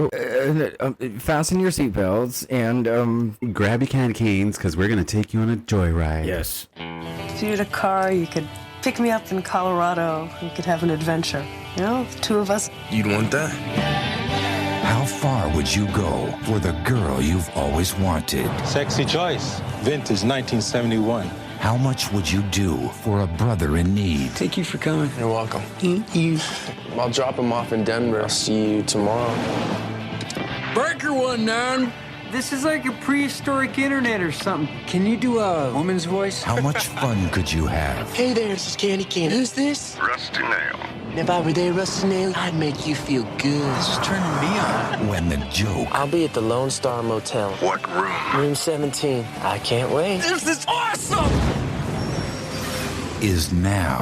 Fasten your seatbelts and grab your candy canes because we're going to take you on a joyride. Yes. If you had a car, you could pick me up in Colorado. We could have an adventure. You know, the 2 of us. You'd want that? How far would you go for the girl you've always wanted? Sexy choice. Vintage 1971. How much would you do for a brother in need? Thank you for coming. You're welcome. I'll drop him off in Denver. I'll see you tomorrow. Breaker 19. This is like a prehistoric internet or something. Can you do a woman's voice? How much fun could you have? Hey there, this is Candy Cane. Who's this? Rusty Nail. If I were there, Rusty Nail, I'd make you feel good. This is turning me on. When the joke I'll be at the Lone Star Motel. What room? Room 17. I can't wait. This is awesome! is now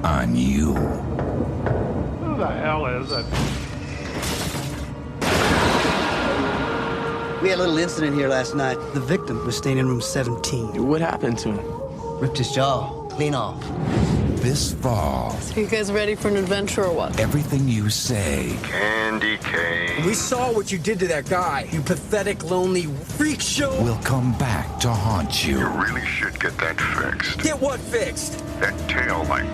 on you. Who the hell is it? We had a little incident here last night. The victim was staying in room 17. What happened to him? Ripped his jaw clean off. This fall, So you guys ready for an adventure or what? everything you say Candy cane. We saw what you did to that guy. You pathetic, lonely freak show. will come back to haunt you. You really should get that fixed. Get what fixed? That tail light.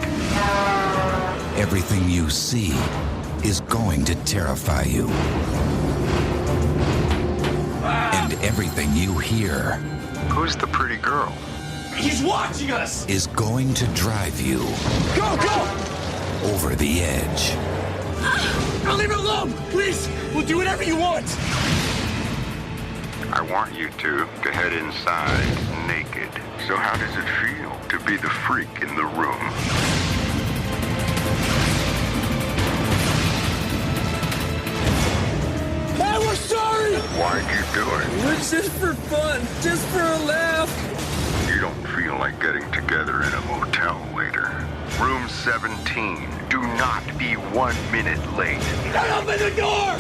Everything you see is going to terrify you. And everything you hear Who's the pretty girl? He's watching us! is going to drive you Go, go! over the edge. Now leave it alone! Please! We'll do whatever you want! I want you to head inside naked. So how does it feel to be the freak in the room? Hey, we're sorry! Why'd you do it? It's just for fun. Just for a laugh. You don't feel like getting together in a motel later. Room 17. Do not be 1 minute late. Don't open the door!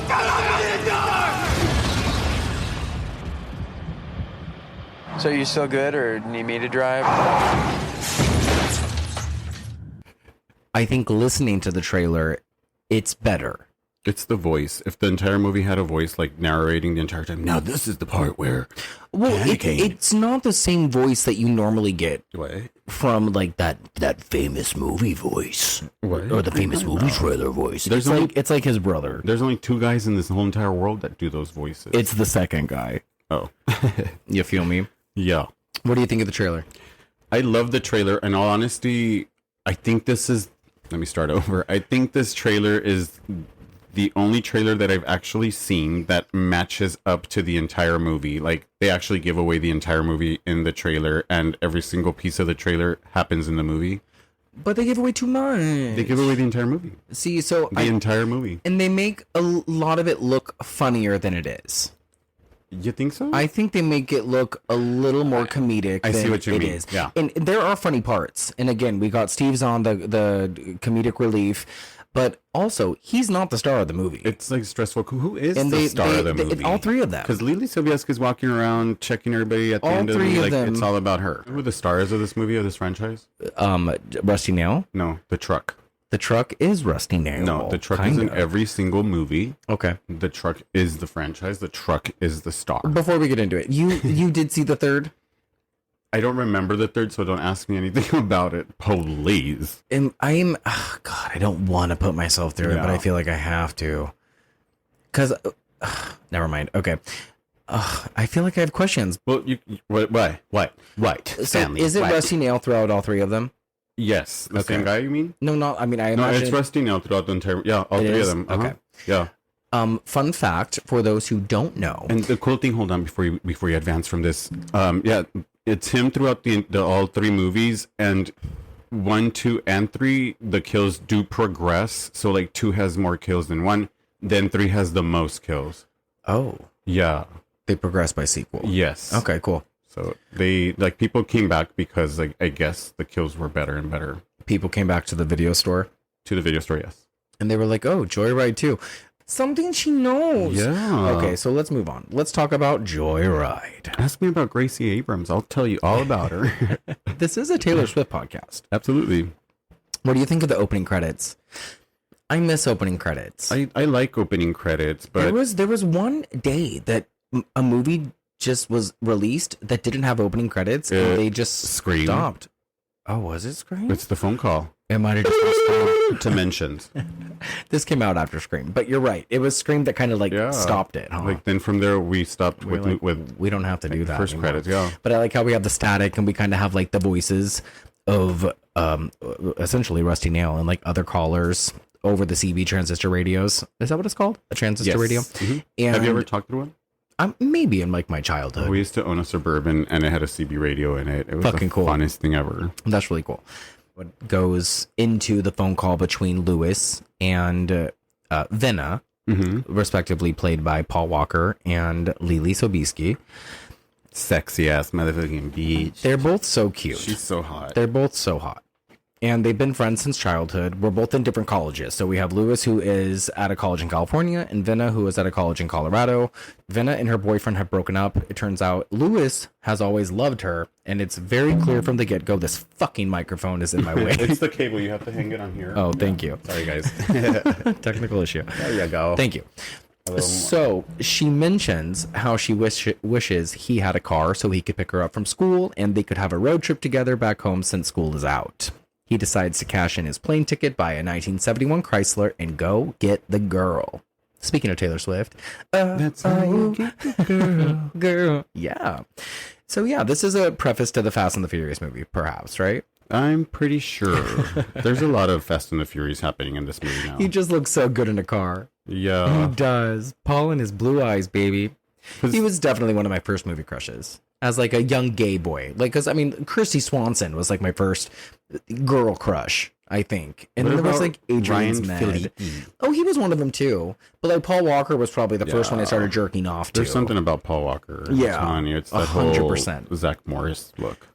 Don't open the door! So you still good, or need me to drive? I think listening to the trailer, it's better. It's the voice. If the entire movie had a voice like narrating the entire time, now this is the part where. Well, it's not the same voice that you normally get What? from like that famous movie voice What? or the famous movie trailer voice. There's It's like his brother. There's only 2 guys in this whole entire world that do those voices. It's the second guy. Oh. You feel me? Yeah. What do you think of the trailer? I love the trailer. In all honesty, I think this is. Let me start over. I think this trailer is the only trailer that I've actually seen that matches up to the entire movie. Like, they actually give away the entire movie in the trailer, and every single piece of the trailer happens in the movie. But they give away too much. They give away the entire movie. See, so The entire movie. and they make a lot of it look funnier than it is. You think so? I think they make it look a little more comedic. I see than what you it mean. is. Yeah. And there are funny parts. And again, we got Steve's on the comedic relief, but also he's not the star of the movie. It's like stressful. Who is And the star of the movie? all three of them. Because Leelee Sobieski is walking around checking everybody at the All end of the three movie. of Like, them. it's all about her. Who are the stars of this movie, of this franchise? Rusty Nail. No, the truck. The truck is Rusty Nail. No, the truck is in every single movie. Okay. The truck is the franchise. The truck is the star. Before we get into it, you did see the third? I don't remember the third, so don't ask me anything about it, please. And God, I don't want to put myself through it, but I feel like I have to. Because, never mind. Okay. I feel like I have questions. Well, what? So is it Rusty Nail throughout all three of them? Yes. The same guy, you mean? No, not, I mean, I No, imagine. it's Rusty Nail throughout the entire, all It three is? of them. Okay. Yeah. Fun fact for those who don't know. And the cool thing, hold on, before you advance from this. It's him throughout the all 3 movies, and 1, 2, and 3, the kills do progress. So like 2 has more kills than 1, then 3 has the most kills. Oh. Yeah. They progress by sequel. Yes. Okay, cool. So they, like, people came back because, like, I guess the kills were better and better. People came back to the video store? To the video store, yes. And they were like, oh, Joyride 2. Something she knows. Yeah. Okay, so let's move on. Let's talk about Joyride. Ask me about Gracie Abrams. I'll tell you all about her. This is a Taylor Swift podcast. Absolutely. What do you think of the opening credits? I miss opening credits. I like opening credits, but... There was one day that a movie just was released that didn't have opening credits, and they just Scream. stopped. Oh, was it Scream? It's the phone call. It might have just to mentions. This came out after Scream, but you're right. It was Scream that kind of stopped it. Huh? Like then from there we stopped with we don't have to do that first anymore. credits. Yeah, but I like how we have the static and we kind of have like the voices of essentially Rusty Nail and like other callers over the CB transistor radios. Is that what it's called? A transistor radio? Mm-hmm. And have you ever talked to one? Maybe in like my childhood. We used to own a Suburban and it had a CB radio in it. It was fucking the cool. Funnest thing ever. That's really cool. what goes into the phone call between Lewis and Venna, respectively played by Paul Walker and Leelee Sobieski. Sexy ass motherfucking bitch. They're both so cute. She's so hot. They're both so hot. And they've been friends since childhood. We're both in different colleges. So we have Lewis, who is at a college in California, and Venna, who is at a college in Colorado. Venna and her boyfriend have broken up. It turns out Lewis has always loved her, and it's very clear from the get-go this fucking microphone is in my way. It's the cable. You have to hang it on here. Oh, thank you. Sorry, guys. Technical issue. There you go. Thank you. So she mentions how she wishes he had a car so he could pick her up from school and they could have a road trip together back home since school is out. He decides to cash in his plane ticket, buy a 1971 Chrysler, and go get the girl. Speaking of Taylor Swift. That's how you get the girl. Yeah. So yeah, this is a preface to the Fast and the Furious movie, perhaps, right? I'm pretty sure. There's a lot of Fast and the Furious happening in this movie now. He just looks so good in a car. Yeah. He does. Paul and his blue eyes, baby. He was definitely one of my first movie crushes. As like a young gay boy. Like, because, I mean, Christy Swanson was like my first girl crush, I think. And then there was like Adrian's Med. Oh, he was one of them too. But like Paul Walker was probably the first one I started jerking off to. There's something about Paul Walker. Yeah. It's that 100%. whole Zach Morris look.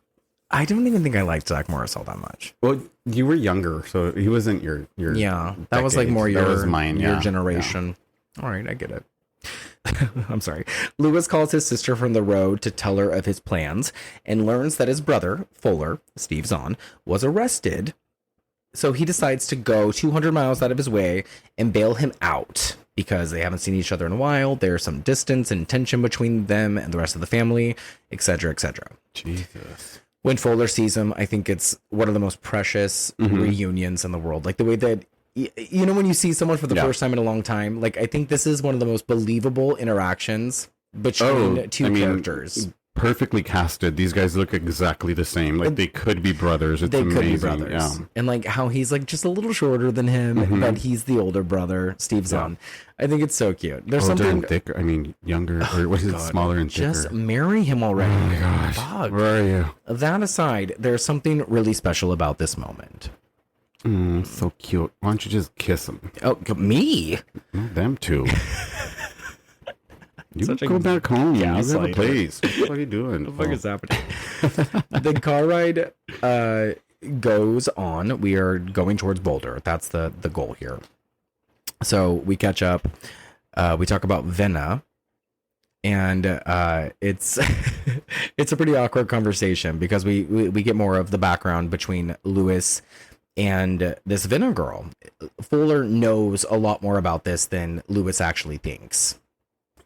I don't even think I liked Zach Morris all that much. Well, you were younger, so he wasn't your yeah, that decade. was like more that was mine, your generation. Yeah. All right, I get it. I'm sorry. Lewis calls his sister from the road to tell her of his plans and learns that his brother, Fuller, Steve Zahn, was arrested. So he decides to go 200 miles out of his way and bail him out because they haven't seen each other in a while. There's some distance and tension between them and the rest of the family, etc., etc. Jesus. When Fuller sees him, I think it's one of the most precious reunions in the world. Like the way that, you know, when you see someone for the first time in a long time, like I think this is one of the most believable interactions between two characters. Perfectly casted. These guys look exactly the same. Like they could be brothers. It's amazing. Could be brothers. Yeah. And like how he's like just a little shorter than him, but he's the older brother, Steve Zahn. I think it's so cute. There's older something and thicker. I mean, younger. Or what is it? Smaller and thicker. Just marry him already. Oh my gosh. Fuck. Where are you? That aside, there's something really special about this moment. So cute. Why don't you just kiss him? Oh, me? No, them two. You Such go back home. You have a gaslighter. place. What are you doing? What the fuck is happening? The car ride goes on. We are going towards Boulder. That's the goal here. So we catch up. We talk about Venna. And it's it's a pretty awkward conversation because we get more of the background between Lewis and this Venna girl. Fuller knows a lot more about this than Lewis actually thinks.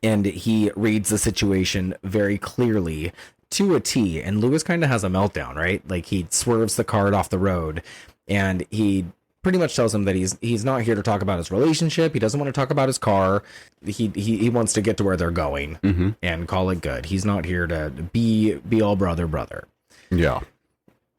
And he reads the situation very clearly to a T. And Lewis kind of has a meltdown, right? Like he swerves the car off the road and he pretty much tells him that he's not here to talk about his relationship. He doesn't want to talk about his car. He wants to get to where they're going and call it good. He's not here to be all brother. Yeah.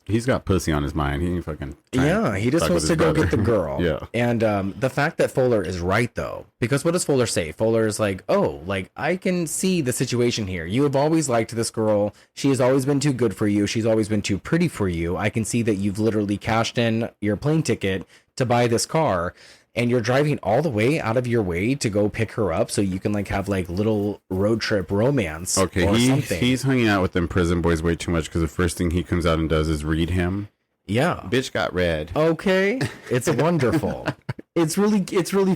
He's got pussy on his mind. He ain't fucking. Yeah, he just wants to go get the girl. Yeah. And the fact that Fuller is right, though, because what does Fuller say? Fuller is like, oh, like, I can see the situation here. You have always liked this girl. She has always been too good for you. She's always been too pretty for you. I can see that you've literally cashed in your plane ticket to buy this car. And you're driving all the way out of your way to go pick her up so you can like have like little road trip romance. Okay, or something. He's hanging out with them prison boys way too much because the first thing he comes out and does is read him. Yeah. Bitch got read. Okay. It's wonderful. It's really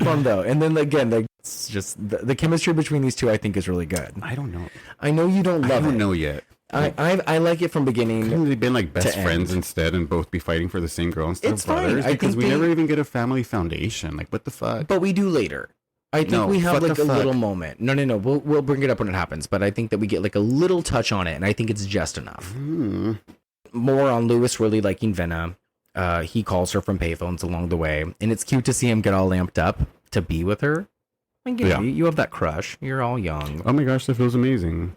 fun though. And then again, like it's just the chemistry between these two I think is really good. I don't know. I know you don't love it. I don't know yet. I like it from beginning. Couldn't they been like best friends instead and both be fighting for the same girl instead It's of brothers? fine. Because we never even get a family foundation. Like what the fuck? But we do later. I think we have like a little moment. No. We'll bring it up when it happens. But I think that we get like a little touch on it, and I think it's just enough. More on Lewis really liking Venna. He calls her from payphones along the way, and it's cute to see him get all amped up to be with her. Like, you have that crush. You're all young. Oh my gosh, that feels amazing.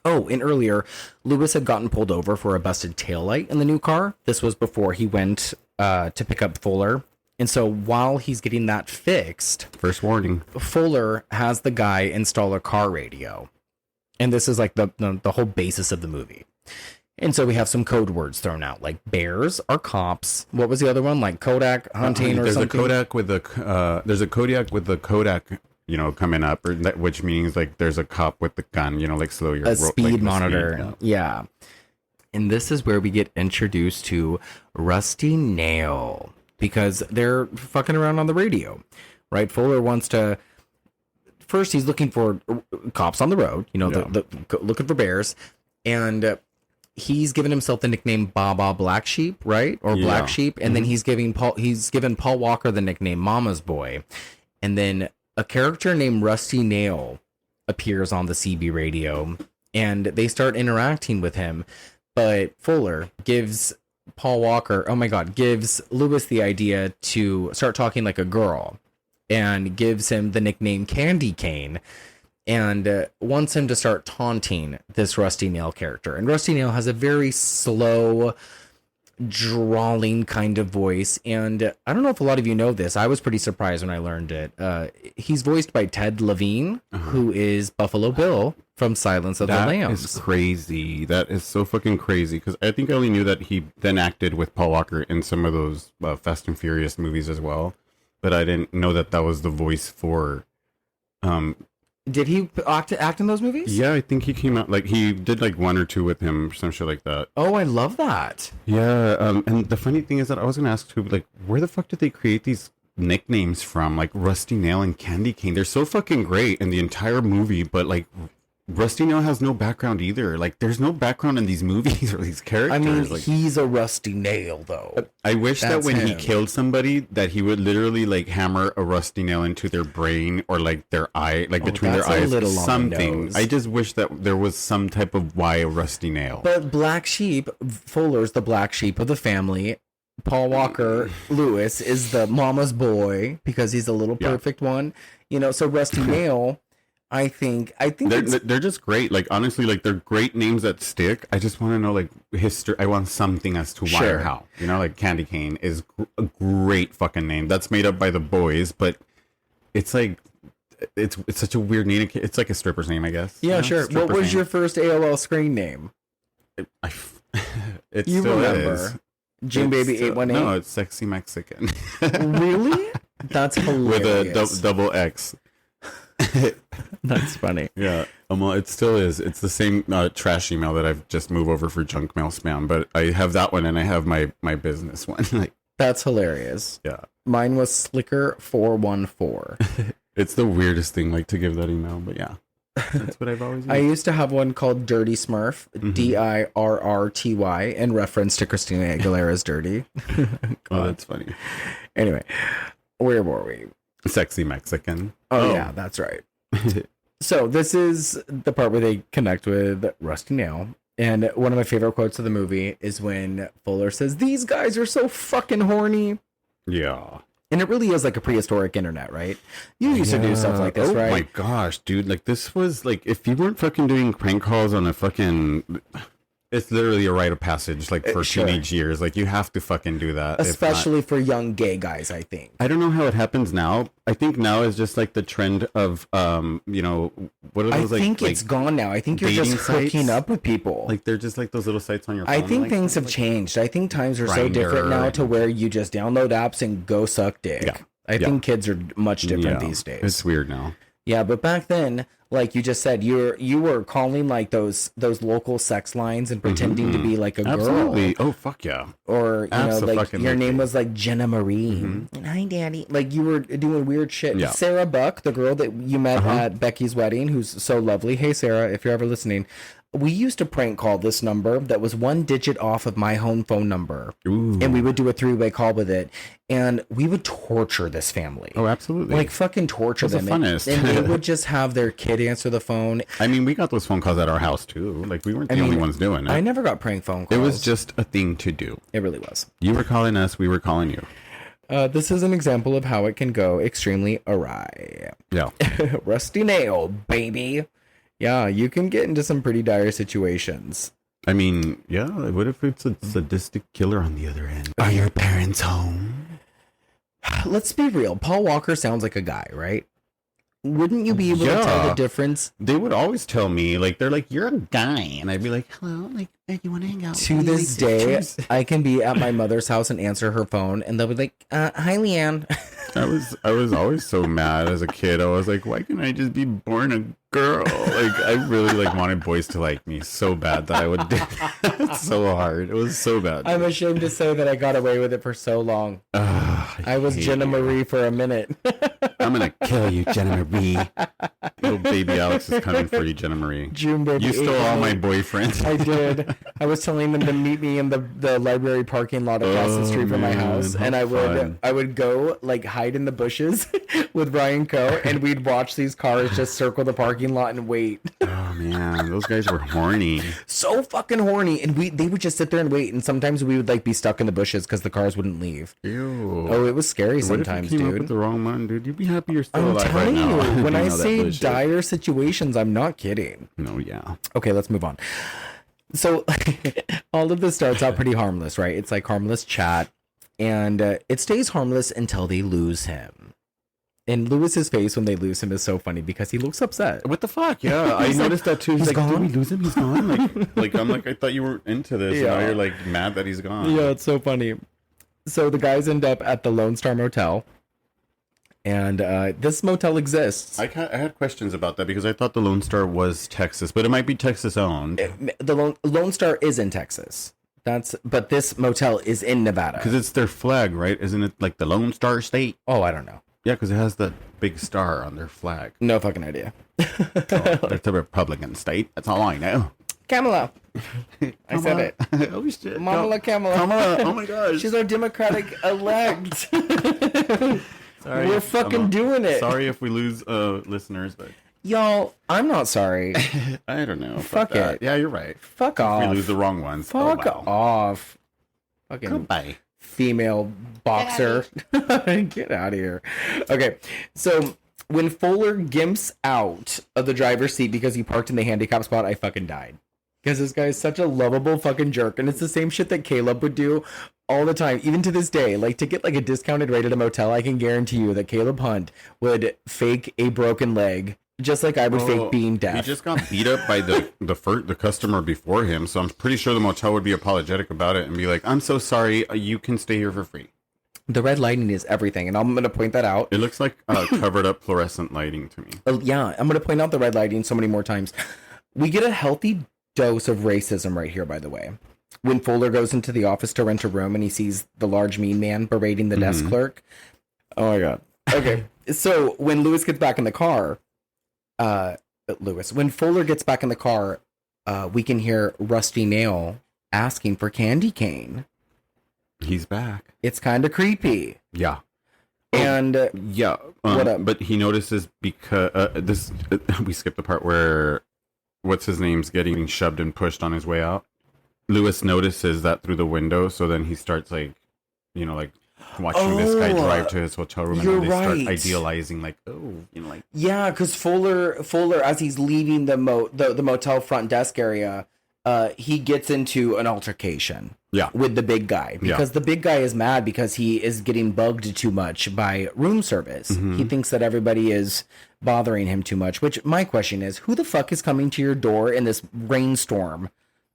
Oh, and earlier, Lewis had gotten pulled over for a busted taillight in the new car. This was before he went to pick up Fuller. And so while he's getting that fixed... First warning. Fuller has the guy install a car radio. And this is like the whole basis of the movie. And so we have some code words thrown out, like bears are cops. What was the other one? Like Kodak hunting or there's something? There's a Kodiak with the Kodak, coming up, which means like there's a cop with the gun, like slow your speed monitor. Yeah. And this is where we get introduced to Rusty Nail, because they're fucking around on the radio, right? Fuller wants to... First, he's looking for cops on the road, looking for bears. And he's given himself the nickname Baba Black Sheep, right? Or Black Sheep. And then he's given Paul Walker the nickname Mama's Boy. And then a character named Rusty Nail appears on the CB radio. And they start interacting with him. But Fuller gives gives Lewis the idea to start talking like a girl and gives him the nickname Candy Cane and wants him to start taunting this Rusty Nail character. And Rusty Nail has a very slow, drawling kind of voice. And I don't know if a lot of you know this. I was pretty surprised when I learned it. He's voiced by Ted Levine, who is Buffalo Bill from Silence of the Lambs. That is crazy. That is so fucking crazy. Because I think I only knew that he then acted with Paul Walker in some of those Fast and Furious movies as well. But I didn't know that was the voice for... Did he act in those movies? Yeah, I think he came out... Like, he did like one or two with him or some shit like that. Oh, I love that. Yeah, and the funny thing is that I was going to ask too, like, where the fuck did they create these nicknames from? Like, Rusty Nail and Candy Cane. They're so fucking great in the entire movie, but like... Rusty Nail has no background either. Like, there's no background in these movies or these characters. I mean, like, he's a Rusty Nail, though. I wish That's that when he him. killed somebody, that he would literally, like, hammer a rusty nail into their brain or, like, their eye, like, between their that's a eyes. little on the Something. nose. I just wish that there was some type of why a rusty nail. But Black Sheep, Fuller's the black sheep of the family. Paul Walker Lewis is the mama's boy because he's a little perfect one. So Rusty Nail... I think they're just great. Like, honestly, like, they're great names that stick. I just want to know, like, history. I want something as to why or how. Like, Candy Cane is a great fucking name. That's made up by the boys, but it's like, it's such a weird name. It's like a stripper's name, I guess. Yeah, sure. What was your first AOL screen name? It You still remember? is. June Baby 818? No, it's Sexy Mexican. Really? That's hilarious. With a double X. That's funny. Yeah, it still is. It's the same trash email that I've just moved over for junk mail spam, but I have that one and I have my business one. Like, that's hilarious. Yeah, mine was Slicker414. It's the weirdest thing, like, to give that email, but yeah, that's what I've always used. I used to have one called Dirty Smurf, DIRRTY, in reference to Christina Aguilera's Dirty. Oh, that's funny. Anyway, where were we? Sexy Mexican. Oh, yeah, that's right. So this is the part where they connect with Rusty Nail. And one of my favorite quotes of the movie is when Fuller says, "These guys are so fucking horny." Yeah. And it really is like a prehistoric internet, right? You used to do stuff like this, right? Oh my gosh, dude. Like, this was like, if you weren't fucking doing prank calls on a fucking... It's literally a rite of passage, like, for teenage years. Like, you have to fucking do that. Especially for young gay guys, I think. I don't know how it happens now. I think now is just, like, the trend of, what are those, I think it's gone now. I think you're just hooking up with people. Like, they're just, like, those little sites on your phone. I think things have changed. I think times are so different now to where you just download apps and go suck dick. Yeah. I think kids are much different these days. It's weird now. Yeah, but back then... Like you just said, you were calling like those local sex lines and pretending to be like a girl. Absolutely. Oh, fuck yeah. Or like your name was like Jenna Marie. Hi, Daddy. Like, you were doing weird shit. Yeah. Sarah Buck, the girl that you met at Becky's wedding, who's so lovely. Hey, Sarah, if you're ever listening. We used to prank call this number that was one digit off of my home phone number. Ooh. And we would do a 3-way call with it. And we would torture this family. Oh, absolutely. Like, fucking torture them. The funnest. And they would just have their kid answer the phone. I mean, we got those phone calls at our house, too. Like, we weren't the only ones doing it. I never got prank phone calls. It was just a thing to do. It really was. You were calling us, we were calling you. This is an example of how it can go extremely awry. Yeah. Rusty Nail, baby. Yeah, you can get into some pretty dire situations. I mean, yeah, what if it's a sadistic killer on the other end? Are your parents home? Let's be real. Paul Walker sounds like a guy, right? Wouldn't you be able to tell the difference? They would always tell me, like, they're like, you're a guy. And I'd be like, hello, like, hey, you want to hang out? To this day, I can be at my mother's house and answer her phone, and they'll be like, hi, Leanne. I was always so mad as a kid. I was like, why can't I just be born a girl? Like, I really, like, wanted boys to like me so bad that I would do It's so hard. It was so bad. I'm ashamed to say that I got away with it for so long. I was Jenna Marie for a minute. I'm gonna kill you, Jenna Marie. Little baby Alex is coming for you, Jenna Marie. June baby. You stole all my boyfriends. I did. I was telling them to meet me in the library parking lot across the street from my house, and I would go like hide in the bushes with Ryan Coe, and we'd watch these cars just circle the parking lot and wait. Oh man, those guys were horny. So fucking horny, and they would just sit there and wait, and sometimes we would like be stuck in the bushes because the cars wouldn't leave. Ew. Oh, it was scary sometimes, what if you came dude. up with the wrong one, dude? You'd be happy you're still I'm alive telling right now. you, when I know that say bullshit. dire situations, I'm not kidding. No, yeah. Okay, let's move on. So all of this starts out pretty harmless, right? It's like harmless chat, and it stays harmless until they lose him. And Lewis's face when they lose him is so funny because he looks upset. What the fuck? Yeah, I noticed that too. He's like, gone? did we lose him? He's gone? Like I'm like, I thought you were into this. Yeah. And now you're like mad that he's gone. Yeah, it's so funny. So the guys end up at the Lone Star Motel. And this motel exists. I had questions about that because I thought the Lone Star was Texas, but it might be Texas owned. The Lone Star is in Texas. But this motel is in Nevada. Because it's their flag, right? Isn't it like the Lone Star State? Oh, I don't know. Yeah, because it has that big star on their flag. No fucking idea. It's a Republican state. That's all I know. Kamala. I said it. Oh shit. Kamala. Kamala. Oh my gosh. She's our Democratic elect. Sorry. We're fucking doing it. Sorry if we lose listeners, but y'all, I'm not sorry. I don't know. Fuck it. Yeah, you're right. Fuck off. We lose the wrong ones. Fuck off. Fucking goodbye. Female boxer. Get out of here. Okay, so when Fuller gimps out of the driver's seat because he parked in the handicap spot, I fucking died. Because this guy is such a lovable fucking jerk, and it's the same shit that Caleb would do all the time, even to this day. Like, to get like a discounted rate at a motel, I can guarantee you that Caleb Hunt would fake a broken leg, just like I would fake being deaf. He just got beat up by the customer before him, so I'm pretty sure the motel would be apologetic about it and be like, "I'm so sorry, you can stay here for free." The red lighting is everything, and I'm going to point that out. It looks like covered up fluorescent lighting to me. Yeah, I'm going to point out the red lighting so many more times. We get a healthy dose of racism right here, by the way. When Fuller goes into the office to rent a room and he sees the large mean man berating the desk clerk. Oh my god. Okay. So when Lewis gets back in the car, when Fuller gets back in the car, we can hear Rusty Nail asking for candy cane. He's back. It's kind of creepy. Yeah. And what up? But he notices because we skipped the part where what's his name's getting shoved and pushed on his way out. Lewis notices that through the window, so then he starts like watching this guy drive to his hotel room, and then they start idealizing yeah, because Fuller as he's leaving the motel front desk area, he gets into an altercation with the big guy because the big guy is mad because he is getting bugged too much by room service. He thinks that everybody is bothering him too much, which my question is, who the fuck is coming to your door in this rainstorm?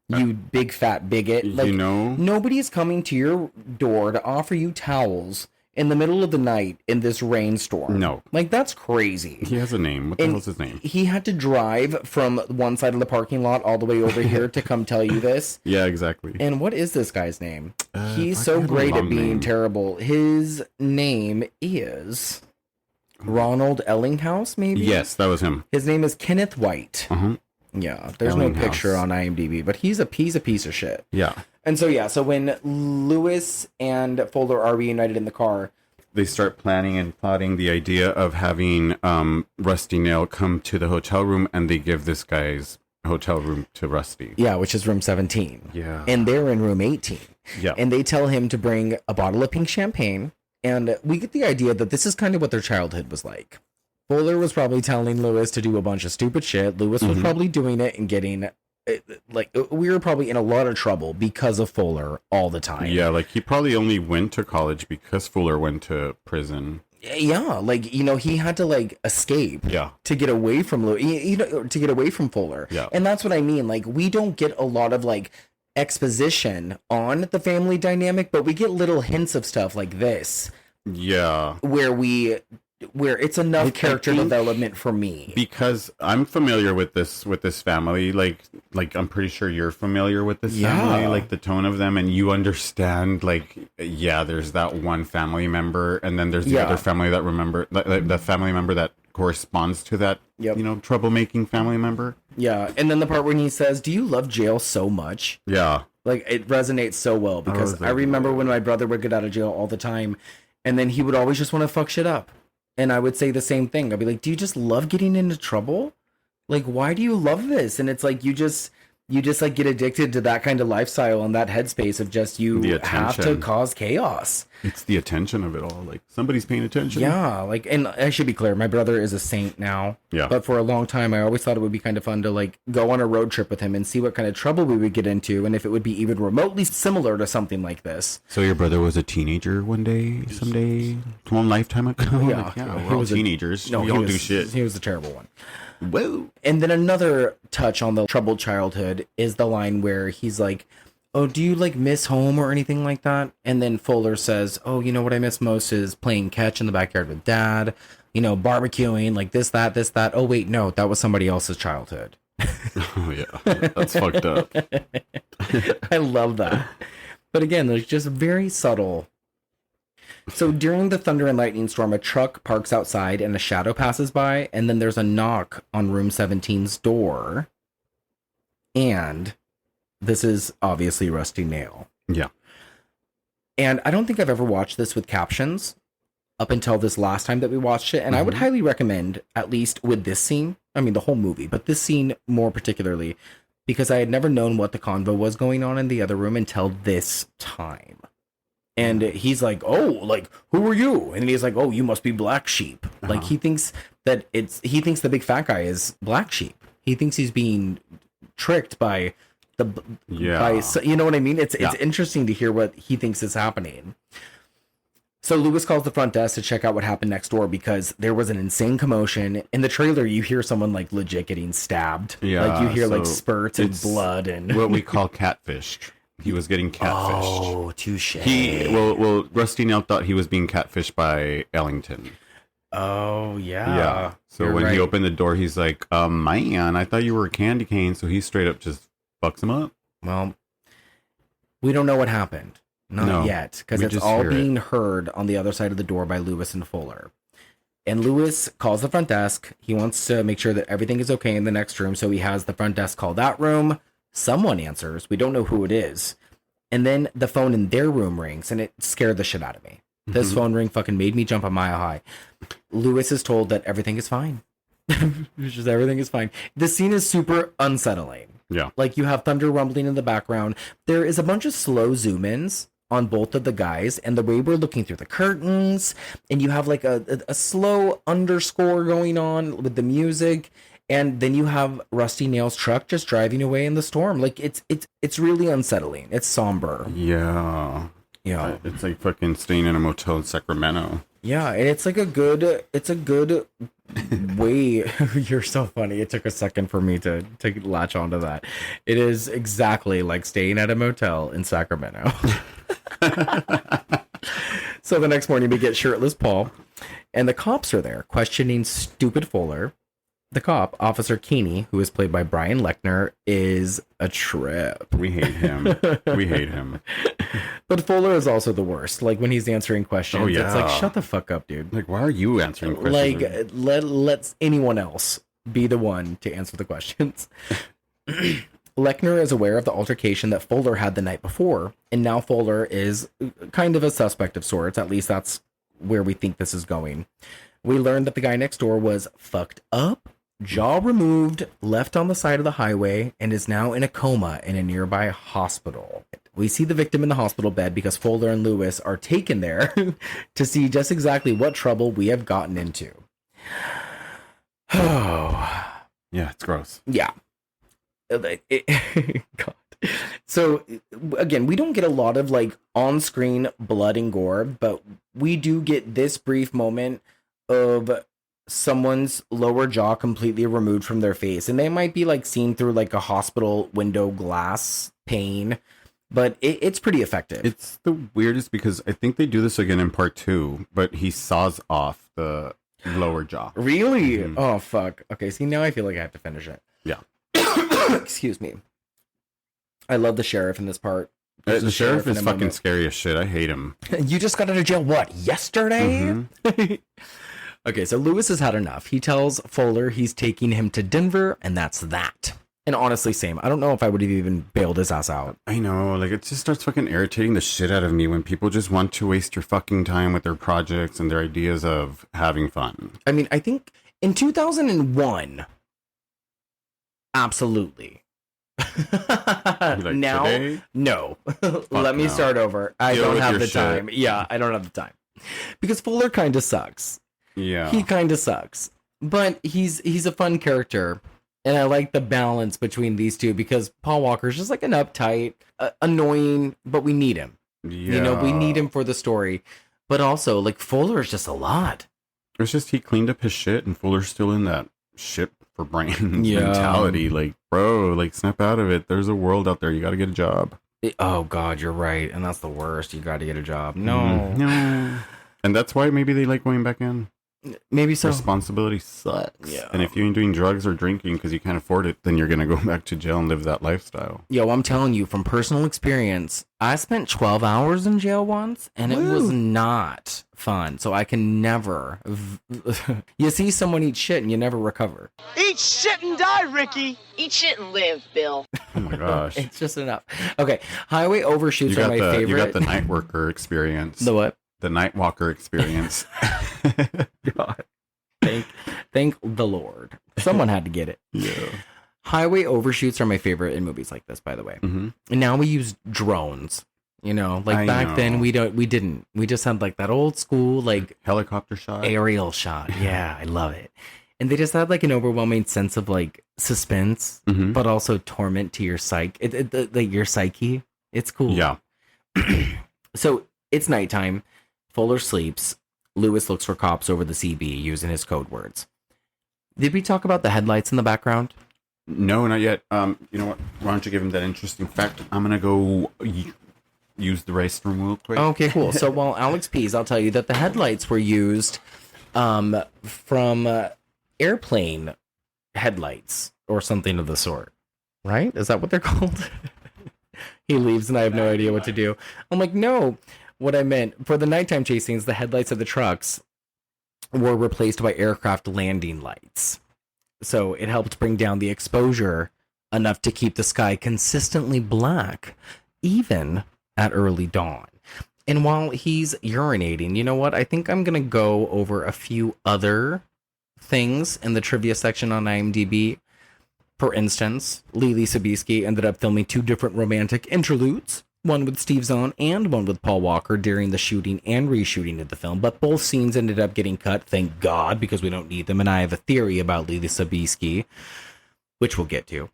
You big fat bigot. Like, nobody is coming to your door to offer you towels in the middle of the night in this rainstorm. No. Like, that's crazy. He has a name. What the hell's his name? He had to drive from one side of the parking lot all the way over here to come tell you this. Yeah, exactly. And what is this guy's name? He's so great at being terrible. His name is Ronald Ellinghaus, maybe? Yes, that was him. His name is Kenneth White. Yeah, there's no picture on IMDb, but he's a piece of shit. Yeah. And so when Lewis and Fuller are reunited in the car, they start planning and plotting the idea of having Rusty Nail come to the hotel room, and they give this guy's hotel room to Rusty. Yeah, which is room 17. Yeah. And they're in room 18. Yeah. And they tell him to bring a bottle of pink champagne, and we get the idea that this is kind of what their childhood was like. Fuller was probably telling Lewis to do a bunch of stupid shit. Lewis was probably doing it and getting, we were probably in a lot of trouble because of Fuller all the time. Yeah, like he probably only went to college because Fuller went to prison. Yeah, like, you know, he had to like escape to get away from to get away from Fuller. Yeah. And that's what I mean. Like, we don't get a lot of like exposition on the family dynamic, but we get little hints of stuff like this. Yeah. Where it's enough character development for me. Because I'm familiar with this family, like I'm pretty sure you're familiar with this family, like the tone of them, and you understand, like, there's that one family member, and then there's the other family that the family member that corresponds to that, you know, troublemaking family member. Yeah, and then the part when he says, "Do you love jail so much?" Yeah. Like, it resonates so well, because I remember when my brother would get out of jail all the time, and then he would always just want to fuck shit up. And I would say the same thing. I'd be like, do you just love getting into trouble? Like, why do you love this? And it's like, you just like get addicted to that kind of lifestyle and that headspace of just, you have to cause chaos. It's the attention of it all. Like, somebody's paying attention. Yeah. Like, and I should be clear, my brother is a saint now. Yeah. But for a long time, I always thought it would be kind of fun to like go on a road trip with him and see what kind of trouble we would get into. And if it would be even remotely similar to something like this. So your brother was a teenager someday, one lifetime ago? Yeah. We're all teenagers. We don't do shit. He was a terrible one. Whoa. And then another touch on the troubled childhood is the line where he's like, "Oh, do you like miss home or anything like that?" And then Fuller says, "Oh, you know what I miss most is playing catch in the backyard with Dad, you know, barbecuing, like this, that. Oh, wait, no, that was somebody else's childhood." Oh, yeah. That's fucked up. I love that. But again, there's just very subtle. So during the thunder and lightning storm, a truck parks outside and a shadow passes by, and then there's a knock on room 17's door. And this is obviously Rusty Nail. Yeah. And I don't think I've ever watched this with captions up until this last time that we watched it. And I would highly recommend, at least with this scene, I mean the whole movie, but this scene more particularly, because I had never known what the convo was going on in the other room until this time. And he's like, "Oh, like, who are you?" And he's like, "Oh, you must be Black Sheep." Like, he thinks the big fat guy is Black Sheep. He thinks he's being tricked by you know what I mean? It's interesting to hear what he thinks is happening. So Lewis calls the front desk to check out what happened next door, because there was an insane commotion. In the trailer, you hear someone like legit getting stabbed. Yeah. Like, you hear like spurts and blood and what we call catfished. He was getting catfished. Oh, touche. Well, Rusty Nail thought he was being catfished by Ellington. Oh, yeah. Yeah. So when he opened the door, he's like, "Man, I thought you were a candy cane." So he straight up just fucks him up. Well, we don't know what happened. Not yet, because it's all being heard on the other side of the door by Lewis and Fuller. And Lewis calls the front desk. He wants to make sure that everything is okay in the next room, so he has the front desk call that room. Someone answers. We don't know who it is. And then the phone in their room rings, and it scared the shit out of me. This phone ring fucking made me jump a mile high. Lewis is told that everything is fine. Just everything is fine. The scene is super unsettling. Yeah. Like, you have thunder rumbling in the background. There is a bunch of slow zoom-ins on both of the guys, and the way we're looking through the curtains, and you have like a slow underscore going on with the music. And then you have Rusty Nail's truck just driving away in the storm. Like, it's really unsettling. It's somber. Yeah. Yeah. It's like fucking staying in a motel in Sacramento. Yeah, and it's a good way. You're so funny. It took a second for me to latch onto that. It is exactly like staying at a motel in Sacramento. So the next morning we get shirtless Paul, and the cops are there questioning stupid Fuller. The cop, Officer Keeney, who is played by Brian Lechner, is a trip. We hate him. We hate him. But Fuller is also the worst. Like, when he's answering questions, it's like, shut the fuck up, dude. Like, why are you answering questions? Like, let anyone else be the one to answer the questions. Lechner is aware of the altercation that Fuller had the night before, and now Fuller is kind of a suspect of sorts. At least that's where we think this is going. We learned that the guy next door was fucked up, jaw removed, left on the side of the highway, and is now in a coma in a nearby hospital. We see the victim in the hospital bed because Fuller and Lewis are taken there to see just exactly what trouble we have gotten into. Oh. Yeah, it's gross. Yeah. God. So again, we don't get a lot of like on-screen blood and gore, but we do get this brief moment of someone's lower jaw completely removed from their face, and they might be like seen through like a hospital window glass pane, but it's pretty effective. It's the weirdest because I think they do this again in part 2, but he saws off the lower jaw. Really? Mm-hmm. Oh fuck. Okay, see, now I feel like I have to finish it. Yeah. Excuse me. I love the sheriff in this part. The sheriff is fucking scary as shit. I hate him. You just got out of jail, what, yesterday? Mm-hmm. Okay, so Lewis has had enough. He tells Fuller he's taking him to Denver, and that's that. And honestly, same. I don't know if I would have even bailed his ass out. I know, like, it just starts fucking irritating the shit out of me when people just want to waste your fucking time with their projects and their ideas of having fun. I mean, I think in 2001, absolutely. Like now, today? No. Let me start over. I don't have the time. Yeah, I don't have the time. Because Fuller kind of sucks. Yeah. He kind of sucks. But he's a fun character. And I like the balance between these two because Paul Walker's just like an uptight, annoying, but we need him. Yeah. You know, we need him for the story. But also, like, Fuller's just a lot. It's just he cleaned up his shit and Fuller's still in that shit for brain mentality. Like, bro, like, snap out of it. There's a world out there. You got to get a job. Oh, God, you're right. And that's the worst. You got to get a job. No. No. And that's why maybe they like going back in. Maybe so. Responsibility sucks. Yeah. And if you ain't doing drugs or drinking because you can't afford it, then you're going to go back to jail and live that lifestyle. Yo, I'm telling you from personal experience, I spent 12 hours in jail once and it was not fun. So I can never. You see someone eat shit and you never recover. Eat shit and die, Ricky. Eat shit and live, Bill. Oh my gosh. It's just enough. Okay. Highway overshoots are my favorite. You got the night worker experience. The what? The night walker experience. God. Thank the Lord. Someone had to get it. Yeah. Highway overshoots are my favorite in movies like this, by the way. Mm-hmm. And now we use drones. You know, like back then we didn't. We just had like that old school like helicopter shot, aerial shot. Yeah, I love it. And they just had like an overwhelming sense of like suspense, but also torment to your your psyche. It's cool. Yeah. So it's nighttime. Fuller sleeps. Lewis looks for cops over the CB using his code words. Did we talk about the headlights in the background? No, not yet. You know what? Why don't you give him that interesting fact? I'm gonna go use the restroom real quick. Okay, cool. So while Alex pees, I'll tell you that the headlights were used from airplane headlights or something of the sort. Right? Is that what they're called? He leaves and I have no idea what to do. I'm like, no. What I meant, for the nighttime chase scenes, the headlights of the trucks were replaced by aircraft landing lights. So it helped bring down the exposure enough to keep the sky consistently black, even at early dawn. And while he's urinating, you know what? I think I'm going to go over a few other things in the trivia section on IMDb. For instance, Leelee Sobieski ended up filming 2 different romantic interludes. One with Steve Zahn and one with Paul Walker during the shooting and reshooting of the film. But both scenes ended up getting cut, thank God, because we don't need them. And I have a theory about Leelee Sobieski, which we'll get to.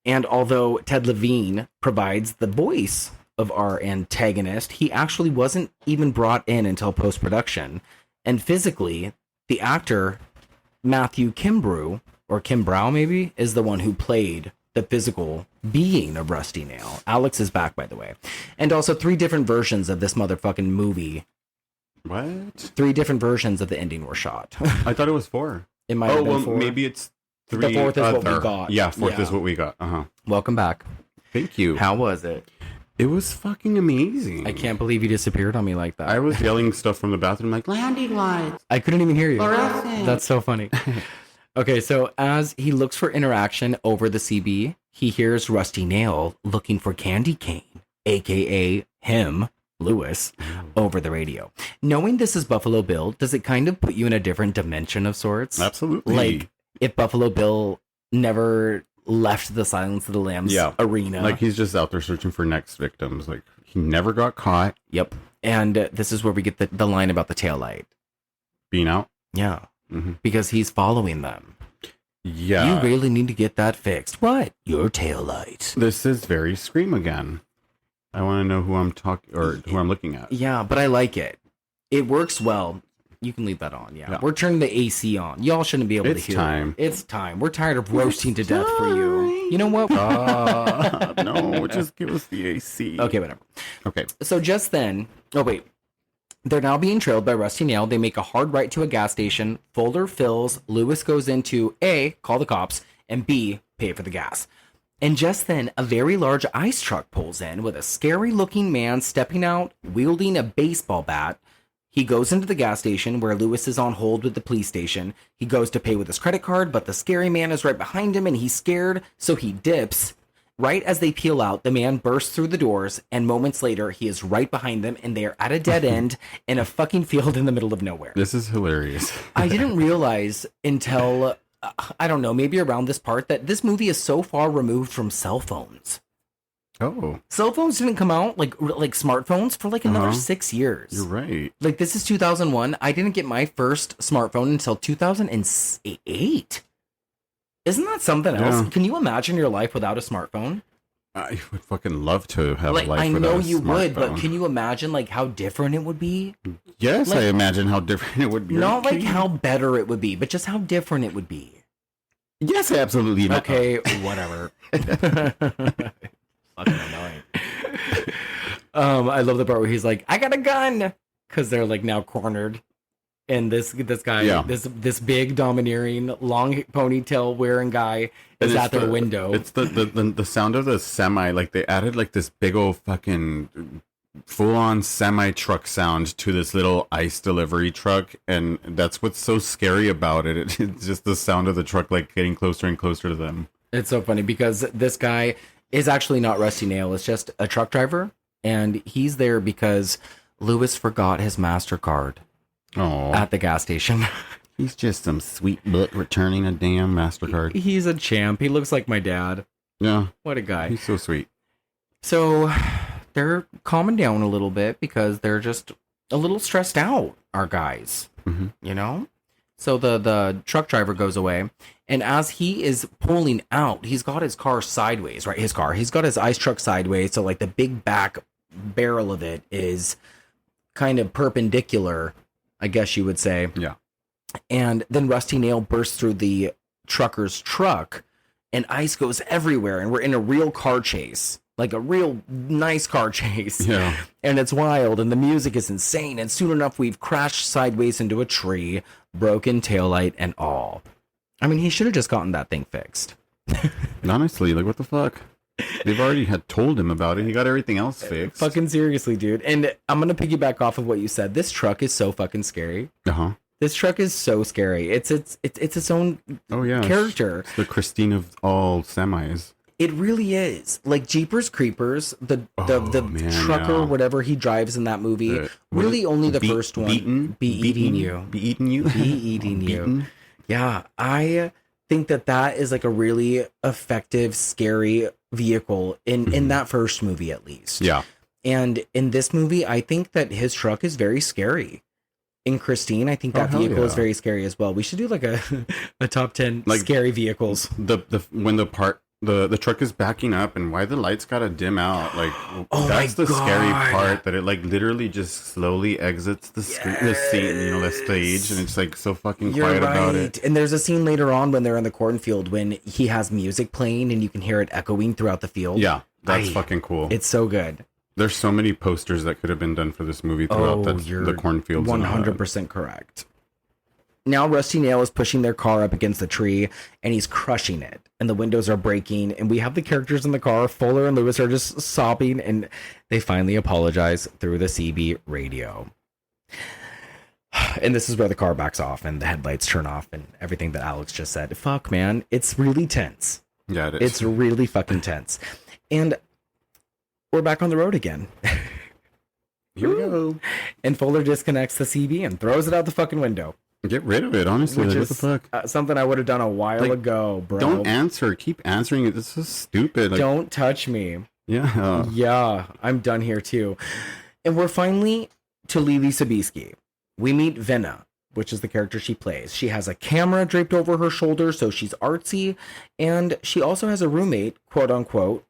And although Ted Levine provides the voice of our antagonist, he actually wasn't even brought in until post-production. And physically, the actor, Matthew Kimbrough, or Kimbrough maybe, is the one who played the physical being of Rusty Nail. Alex is back, by the way. And also 3 different versions of this motherfucking movie. What? 3 different versions of the ending were shot. I thought it was 4. It might have been 4. Maybe it's 3. The 4th is what we got. Yeah, 4th is what we got. Welcome back. Thank you. How was it? It was fucking amazing. I can't believe you disappeared on me like that. I was yelling stuff from the bathroom like, landing lights. I couldn't even hear you. Fluorescent. That's so funny. Okay, so as he looks for interaction over the CB, he hears Rusty Nail looking for Candy Cane, a.k.a. him, Lewis, over the radio. Knowing this is Buffalo Bill, does it kind of put you in a different dimension of sorts? Absolutely. Like, if Buffalo Bill never left the Silence of the Lambs arena. Like, he's just out there searching for next victims. Like, he never got caught. Yep. And this is where we get the line about the taillight. Being out? Yeah. Because he's following them. Yeah. You really need to get that fixed. What? Your taillight. This is very Scream again. I want to know who I'm talking or who I'm looking at. Yeah, but I like it. It works well. You can leave that on. Yeah. We're turning the AC on. Y'all shouldn't be able to hear. It's time. We're tired of roasting to death for you. You know what? No, just give us the AC. Okay, whatever. Okay. So just then, they're now being trailed by Rusty Nail. They make a hard right to a gas station. Folder fills. Lewis goes into A, call the cops, and B, pay for the gas. And just then, a very large ice truck pulls in with a scary looking man stepping out, wielding a baseball bat. He goes into the gas station where Lewis is on hold with the police station. He goes to pay with his credit card, but the scary man is right behind him and he's scared, so he dips. Right as they peel out, the man bursts through the doors, and moments later, he is right behind them, and they are at a dead end in a fucking field in the middle of nowhere. This is hilarious. I didn't realize until, I don't know, maybe around this part, that this movie is so far removed from cell phones. Oh. Cell phones didn't come out, like smartphones, for like another 6 years. You're right. Like, this is 2001. I didn't get my first smartphone until 2008. Isn't that something else? Yeah. Can you imagine your life without a smartphone? I would fucking love to have Like, a life I without know a you would, but smartphone. can you imagine like how different it would be? Yes, Like, I imagine how different it would be. Not like how better it would be, but just how different it would be. Yes, absolutely. Okay, whatever. Fucking annoying. I love the part where he's like, "I got a gun," because they're like now cornered, and this guy, this big domineering long ponytail wearing guy is at their window. It's the sound of the semi. Like they added like this big old fucking full on semi truck sound to this little ice delivery truck, and that's what's so scary about it. It's just the sound of the truck like getting closer and closer to them. It's so funny because this guy is actually not Rusty Nail. It's just a truck driver, and he's there because Lewis forgot his MasterCard at the gas station. He's just some sweet butt returning a damn MasterCard. He's a champ. He looks like my dad. Yeah. What a guy. He's so sweet. So they're calming down a little bit because they're just a little stressed out, our guys. Mm-hmm. You know? So the truck driver goes away, and as he is pulling out, he's got his car sideways, right? He's got his ice truck sideways, so like the big back barrel of it is kind of perpendicular, I guess you would say. Yeah. And then Rusty Nail bursts through the trucker's truck, and ice goes everywhere, and we're in a real car chase. Like a real nice car chase. Yeah. And it's wild, and the music is insane, and soon enough we've crashed sideways into a tree, broken taillight and all. I mean, he should have just gotten that thing fixed. Honestly, like what the fuck? They've already had told him about it. He got everything else fixed. Fucking seriously, dude. And I'm gonna piggyback off of what you said. This truck is so fucking scary. Uh-huh. This truck is so scary. It's its own character. It's the Christine of all semis. It really is. Like Jeepers Creepers, the trucker, whatever he drives in that movie, really only the first one. Be eating you. Be eating you. Be eating you. Yeah, I think that is like a really effective, scary vehicle in that first movie, at least. Yeah. And in this movie, I think that his truck is very scary. In Christine, I think that vehicle is very scary as well. We should do like a top 10 like scary vehicles. When the truck is backing up and why the lights gotta dim out, like that's the scary part, that it like literally just slowly exits the scene, the stage, and it's like so fucking quiet about it. And there's a scene later on when they're in the cornfield when he has music playing and you can hear it echoing throughout the field. Yeah, that's fucking cool. It's so good. There's so many posters that could have been done for this movie throughout the cornfields. 100% correct. Now Rusty Nail is pushing their car up against the tree, and he's crushing it, and the windows are breaking, and we have the characters in the car. Fuller and Lewis are just sobbing, and they finally apologize through the CB radio. And this is where the car backs off, and the headlights turn off, and everything that Alex just said. Fuck, man. It's really tense. Yeah, it is. It's really fucking tense. And we're back on the road again. Here we go. And Fuller disconnects the CB and throws it out the fucking window. Get rid of it, honestly. Like, what the fuck? Something I would have done a while ago, bro. Don't answer. Keep answering it. This is stupid. Like, don't touch me. Yeah. Yeah, I'm done here too. And we're finally to Leelee Sobieski. We meet Venna, which is the character she plays. She has a camera draped over her shoulder, so she's artsy, and she also has a roommate, quote unquote,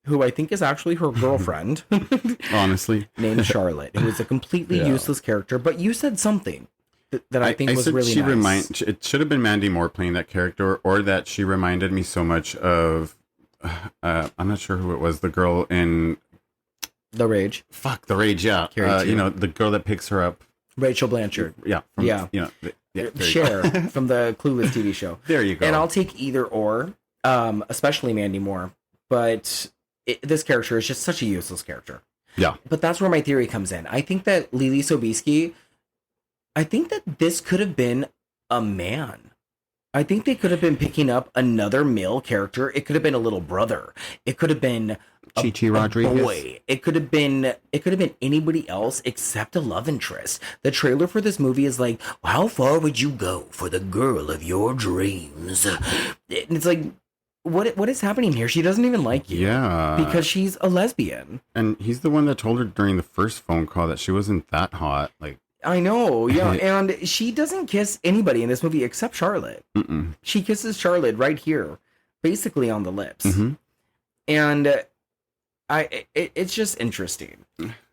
who I think is actually her girlfriend. Honestly. Named Charlotte, who is a completely useless character. But you said something that I think was really nice. It should have been Mandy Moore playing that character, or that she reminded me so much of, I'm not sure who it was, the girl in... The Rage. Fuck, The Rage, yeah. You know, the girl that picks her up. Rachel Blanchard. Yeah. Yeah. You know, Cher from the Clueless TV show. There you go. And I'll take either or, especially Mandy Moore. But this character is just such a useless character. Yeah. But that's where my theory comes in. I think that Leelee Sobieski, I think that this could have been a man. I think they could have been picking up another male character. It could have been a little brother. It could have been Chichi Rodriguez. Boy. It could have been anybody else except a love interest. The trailer for this movie is like, how far would you go for the girl of your dreams? And it's like, what is happening here? She doesn't even like you. Yeah. Because she's a lesbian. And he's the one that told her during the first phone call that she wasn't that hot. Like, I know, yeah. And she doesn't kiss anybody in this movie except Charlotte. Mm-mm. She kisses Charlotte right here, basically on the lips. Mm-hmm. And it's just interesting.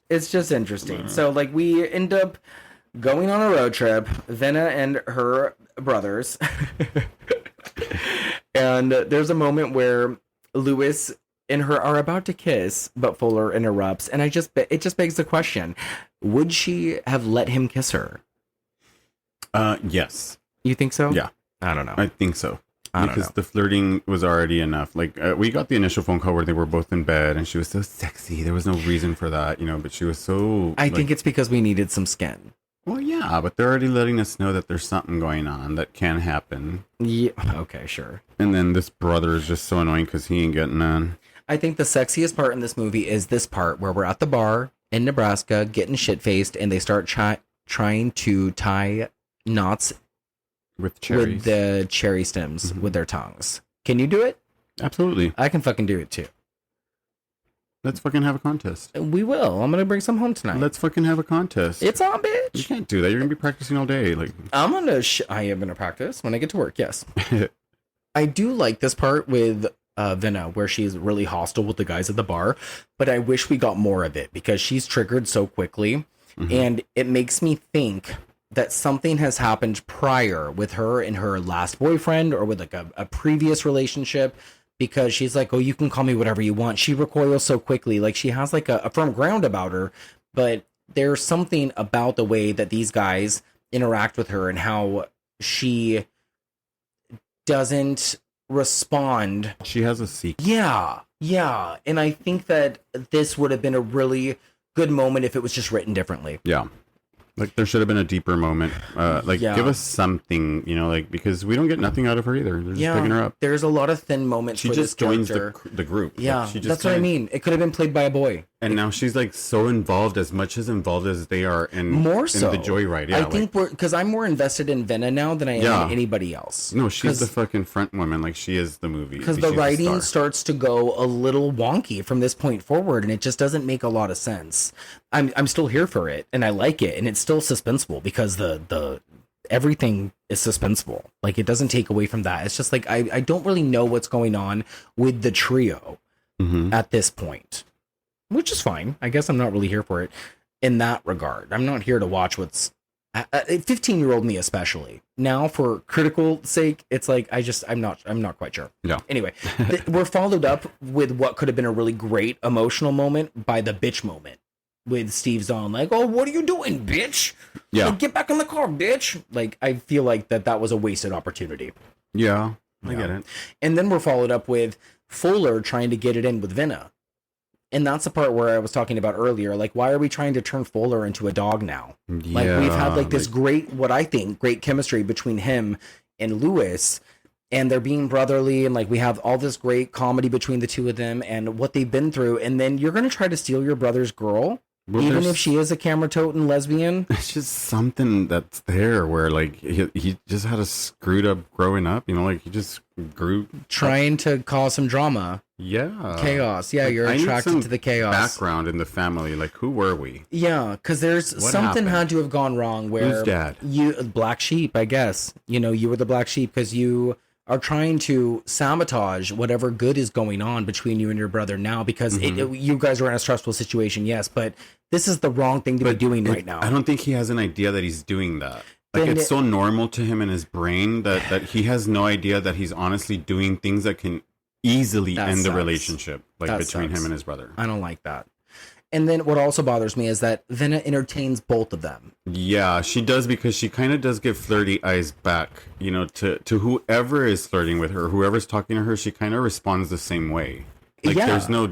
It's just interesting. So, like, we end up going on a road trip, Venna and her brothers. And there's a moment where Lewis and her are about to kiss, but Fuller interrupts. And it just begs the question, would she have let him kiss her? Yes. You think so? Yeah. I don't know. I think so. Because the flirting was already enough. Like, we got the initial phone call where they were both in bed and she was so sexy. There was no reason for that, you know, but she was so... I think it's because we needed some skin. Well, yeah, but they're already letting us know that there's something going on that can happen. Yeah. Okay, sure. And then this brother is just so annoying because he ain't getting none. I think the sexiest part in this movie is this part where we're at the bar in Nebraska getting shit-faced and they start trying to tie knots with cherries. With the cherry stems with their tongues. Can you do it? Absolutely. I can fucking do it too. Let's fucking have a contest. We will. I'm gonna bring some home tonight. Let's fucking have a contest. It's on, bitch. You can't do that. You're gonna be practicing all day. Like, I am gonna practice when I get to work. Yes. I do like this part with Venna, where she's really hostile with the guys at the bar, but I wish we got more of it because she's triggered so quickly, and it makes me think that something has happened prior with her and her last boyfriend, or with like a previous relationship. Because she's like, oh, you can call me whatever you want. She recoils so quickly. Like, she has like a firm ground about her. But there's something about the way that these guys interact with her and how she doesn't respond. She has a secret. Yeah. Yeah. And I think that this would have been a really good moment if it was just written differently. Yeah. Like, there should have been a deeper moment. Give us something, you know, like, because we don't get nothing out of her either. They're just picking her up. There's a lot of thin moments. She just joins the group. Yeah, like, that's what I mean. It could have been played by a boy. And now she's like so involved, as much as involved as they are in the joyride. Yeah, I think because I'm more invested in Venna now than I am in anybody else. No, she's the fucking front woman. Like, she is the movie. Because the writing starts to go a little wonky from this point forward, and it just doesn't make a lot of sense. I'm still here for it, and I like it, and it's still suspenseful because the everything is suspenseful. Like, it doesn't take away from that. It's just like I don't really know what's going on with the trio at this point. Which is fine. I guess I'm not really here for it in that regard. I'm not here to watch what's 15-year-old me, especially now for critical sake. It's like, I'm not quite sure. Yeah. Anyway, we're followed up with what could have been a really great emotional moment by the bitch moment with Steve Zahn. Like, oh, what are you doing, bitch? Yeah. Like, get back in the car, bitch. Like, I feel like that was a wasted opportunity. Yeah. I get it. And then we're followed up with Fuller trying to get it in with Venna. And that's the part where I was talking about earlier. Like, why are we trying to turn Fuller into a dog now? Yeah, like, we've had like this great chemistry between him and Lewis, and they're being brotherly, and like we have all this great comedy between the two of them and what they've been through. And then you're going to try to steal your brother's girl? Well, Even there's- if she is a camera-toting lesbian. It's just something that's there where like he just had a screwed up growing up, you know, like he just grew Trying to cause some drama. Yeah. Chaos. Yeah, Like, you're I need attracted some to the chaos. background in the family. Like, who were we? Yeah, because there's What something happened? had to have gone wrong where Who's dad? you black sheep, I guess. You know, you were the black sheep because you are trying to sabotage whatever good is going on between you and your brother now because you guys are in a stressful situation, yes, but this is the wrong thing to be doing right now. I don't think he has an idea that he's doing that. Like, Then it's so normal to him in his brain that he has no idea that he's honestly doing things that can easily That end the sucks. relationship, like That between sucks. him and his brother. I don't like that. And then what also bothers me is that Venna entertains both of them. Yeah, she does because she kind of does give flirty eyes back, you know, to whoever is flirting with her, whoever's talking to her. She kind of responds the same way. Like Yeah.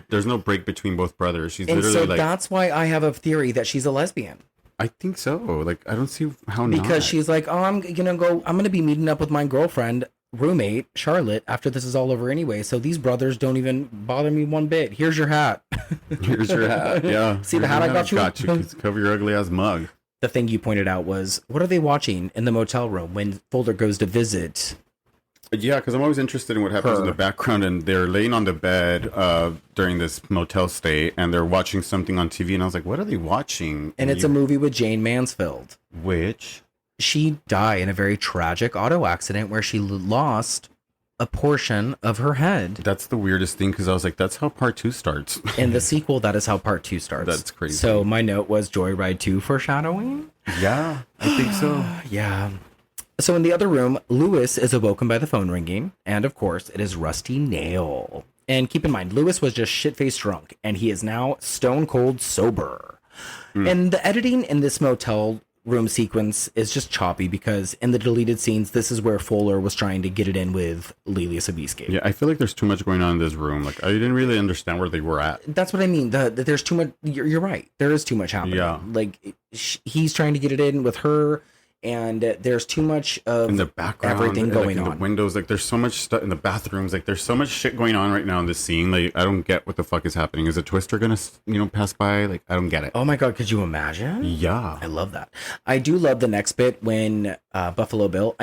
there's no break between both brothers. She's And literally so like, that's why I have a theory that she's a lesbian. I think so. Like, I don't see how Because not. she's like, oh, I'm gonna be meeting up with my girlfriend, roommate, Charlotte, after this is all over anyway. So these brothers don't even bother me one bit. Here's your hat. Here's your hat. Yeah. See the hat I got you? Got you. Cover your ugly ass mug. The thing you pointed out was, what are they watching in the motel room when Folder goes to visit? Yeah, because I'm always interested in what happens in the background, and they're laying on the bed during this motel stay, and they're watching something on TV, and I was like, what are they watching? And it's a movie with Jane Mansfield. Which? She died in a very tragic auto accident where she lost a portion of her head. That's the weirdest thing, because I was like, that's how part 2 starts. In the sequel, that is how part 2 starts. That's crazy. So my note was Joyride 2 foreshadowing? Yeah, I think so. Yeah. So in the other room, Lewis is awoken by the phone ringing, and of course, it is Rusty Nail. And keep in mind, Lewis was just shit-faced drunk, and he is now stone cold sober. And the editing in this motel room sequence is just choppy because in the deleted scenes, this is where Fuller was trying to get it in with Leelee Sobieski. Yeah, I feel like there's too much going on in this room. Like, I didn't really understand where they were at. That's what I mean. There's too much. You're right. There is too much happening. Yeah. Like he's trying to get it in with her, and there's too much of In the background, everything and, going like, in on. the windows, like there's so much stuff in the bathrooms. Like there's so much shit going on right now in this scene. Like I don't get what the fuck is happening. Is a twister gonna, pass by? Like I don't get it. Oh my god, could you imagine? Yeah, I love that. I do love the next bit when Buffalo Bill,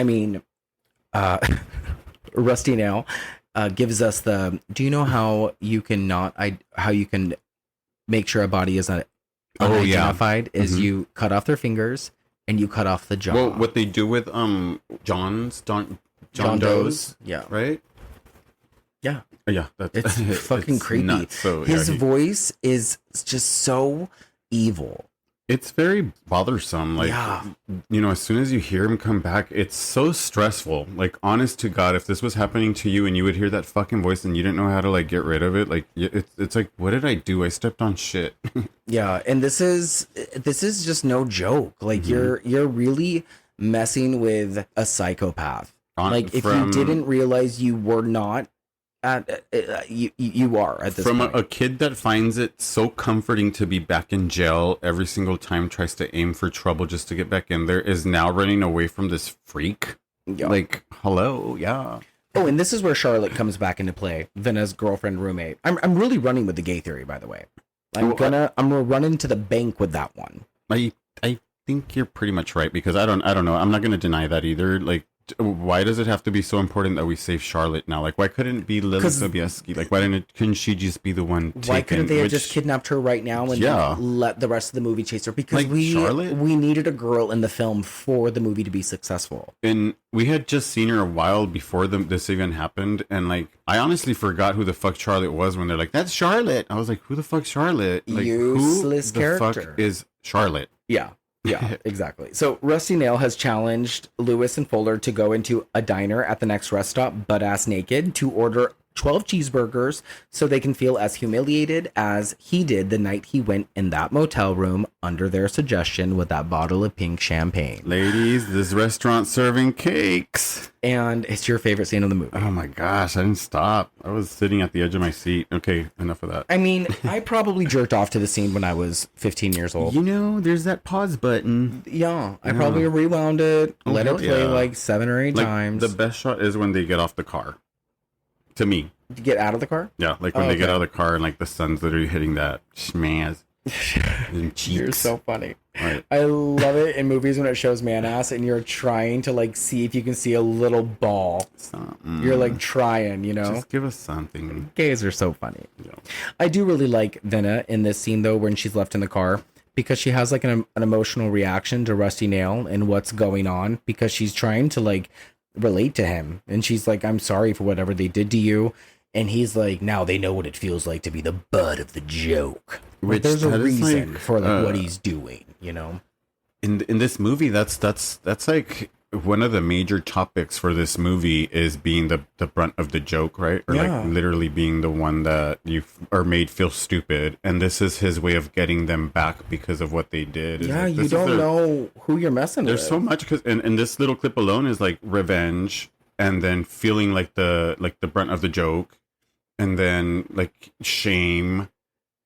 Rusty Nail, gives us the. Do you know how you can make sure a body is unidentified? Is you cut off their fingers and you cut off the jaw. Well, what they do with John Doe's, yeah, right? Yeah, yeah, that's it's fucking it's creepy. nuts. So his yeah, voice is just so evil. It's very bothersome. Like, as soon as you hear him come back, it's so stressful. Like, honest to God, if this was happening to you and you would hear that fucking voice and you didn't know how to, like, get rid of it, like, it's like, what did I do? I stepped on shit. Yeah, and this is just no joke. Like, you're really messing with a psychopath. Like, if you didn't realize you were not you are at this from point. a kid that finds it so comforting to be back in jail every single time, tries to aim for trouble just to get back in there, is now running away from this freak. Yeah. Like, hello, yeah. Oh, and this is where Charlotte comes back into play, Venna's girlfriend roommate. I'm really running with the gay theory, by the way. I'm gonna run into the bank with that one. I think you're pretty much right, because I don't know. I'm not gonna deny that either. Like, why does it have to be so important that we save Charlotte now? Like, why couldn't it be Leelee Sobieski? Like, couldn't she just be the one taken? Why couldn't they have just kidnapped her right now and let the rest of the movie chase her? Because like Charlotte? we needed a girl in the film for the movie to be successful. And we had just seen her a while before this even happened, and like, I honestly forgot who the fuck Charlotte was when they're like, "That's Charlotte." I was like, "Who the fuck's Charlotte?" Like, useless who the character. fuck is Charlotte? Yeah. Yeah, exactly. So Rusty Nail has challenged Lewis and Fuller to go into a diner at the next rest stop, butt-ass naked, to order 12 cheeseburgers so they can feel as humiliated as he did the night he went in that motel room under their suggestion with that bottle of pink champagne. Ladies, this restaurant serving cakes. And it's your favorite scene of the movie. Oh my gosh, I didn't stop. I was sitting at the edge of my seat. Okay, enough of that. I mean, I probably jerked off to the scene when I was 15 years old. There's that pause button. Yeah, I probably rewound it, let it play like 7 or 8 times. The best shot is when they get off the car. To me. Get out of the car? Yeah, like when they get out of the car and like the sun's literally hitting that schmazz. You're so funny. Right. I love it in movies when it shows man ass and you're trying to like see if you can see a little ball. You're like trying, you know. Just give us something. Gays are so funny. Yeah. I do really like Venna in this scene though, when she's left in the car, because she has like an emotional reaction to Rusty Nail and what's going on, because she's trying to like relate to him, and she's like, I'm sorry for whatever they did to you. And he's like, now they know what it feels like to be the butt of the joke. Which there's a reason like, for like what he's doing, you know. In this movie, that's like one of the major topics for this movie is being the brunt of the joke, right? Or like literally being the one that you are made feel stupid. And this is his way of getting them back because of what they did. Yeah, like, you don't know who you're messing with. There's so much, because and this little clip alone is like revenge, and then feeling like the brunt of the joke, and then like shame,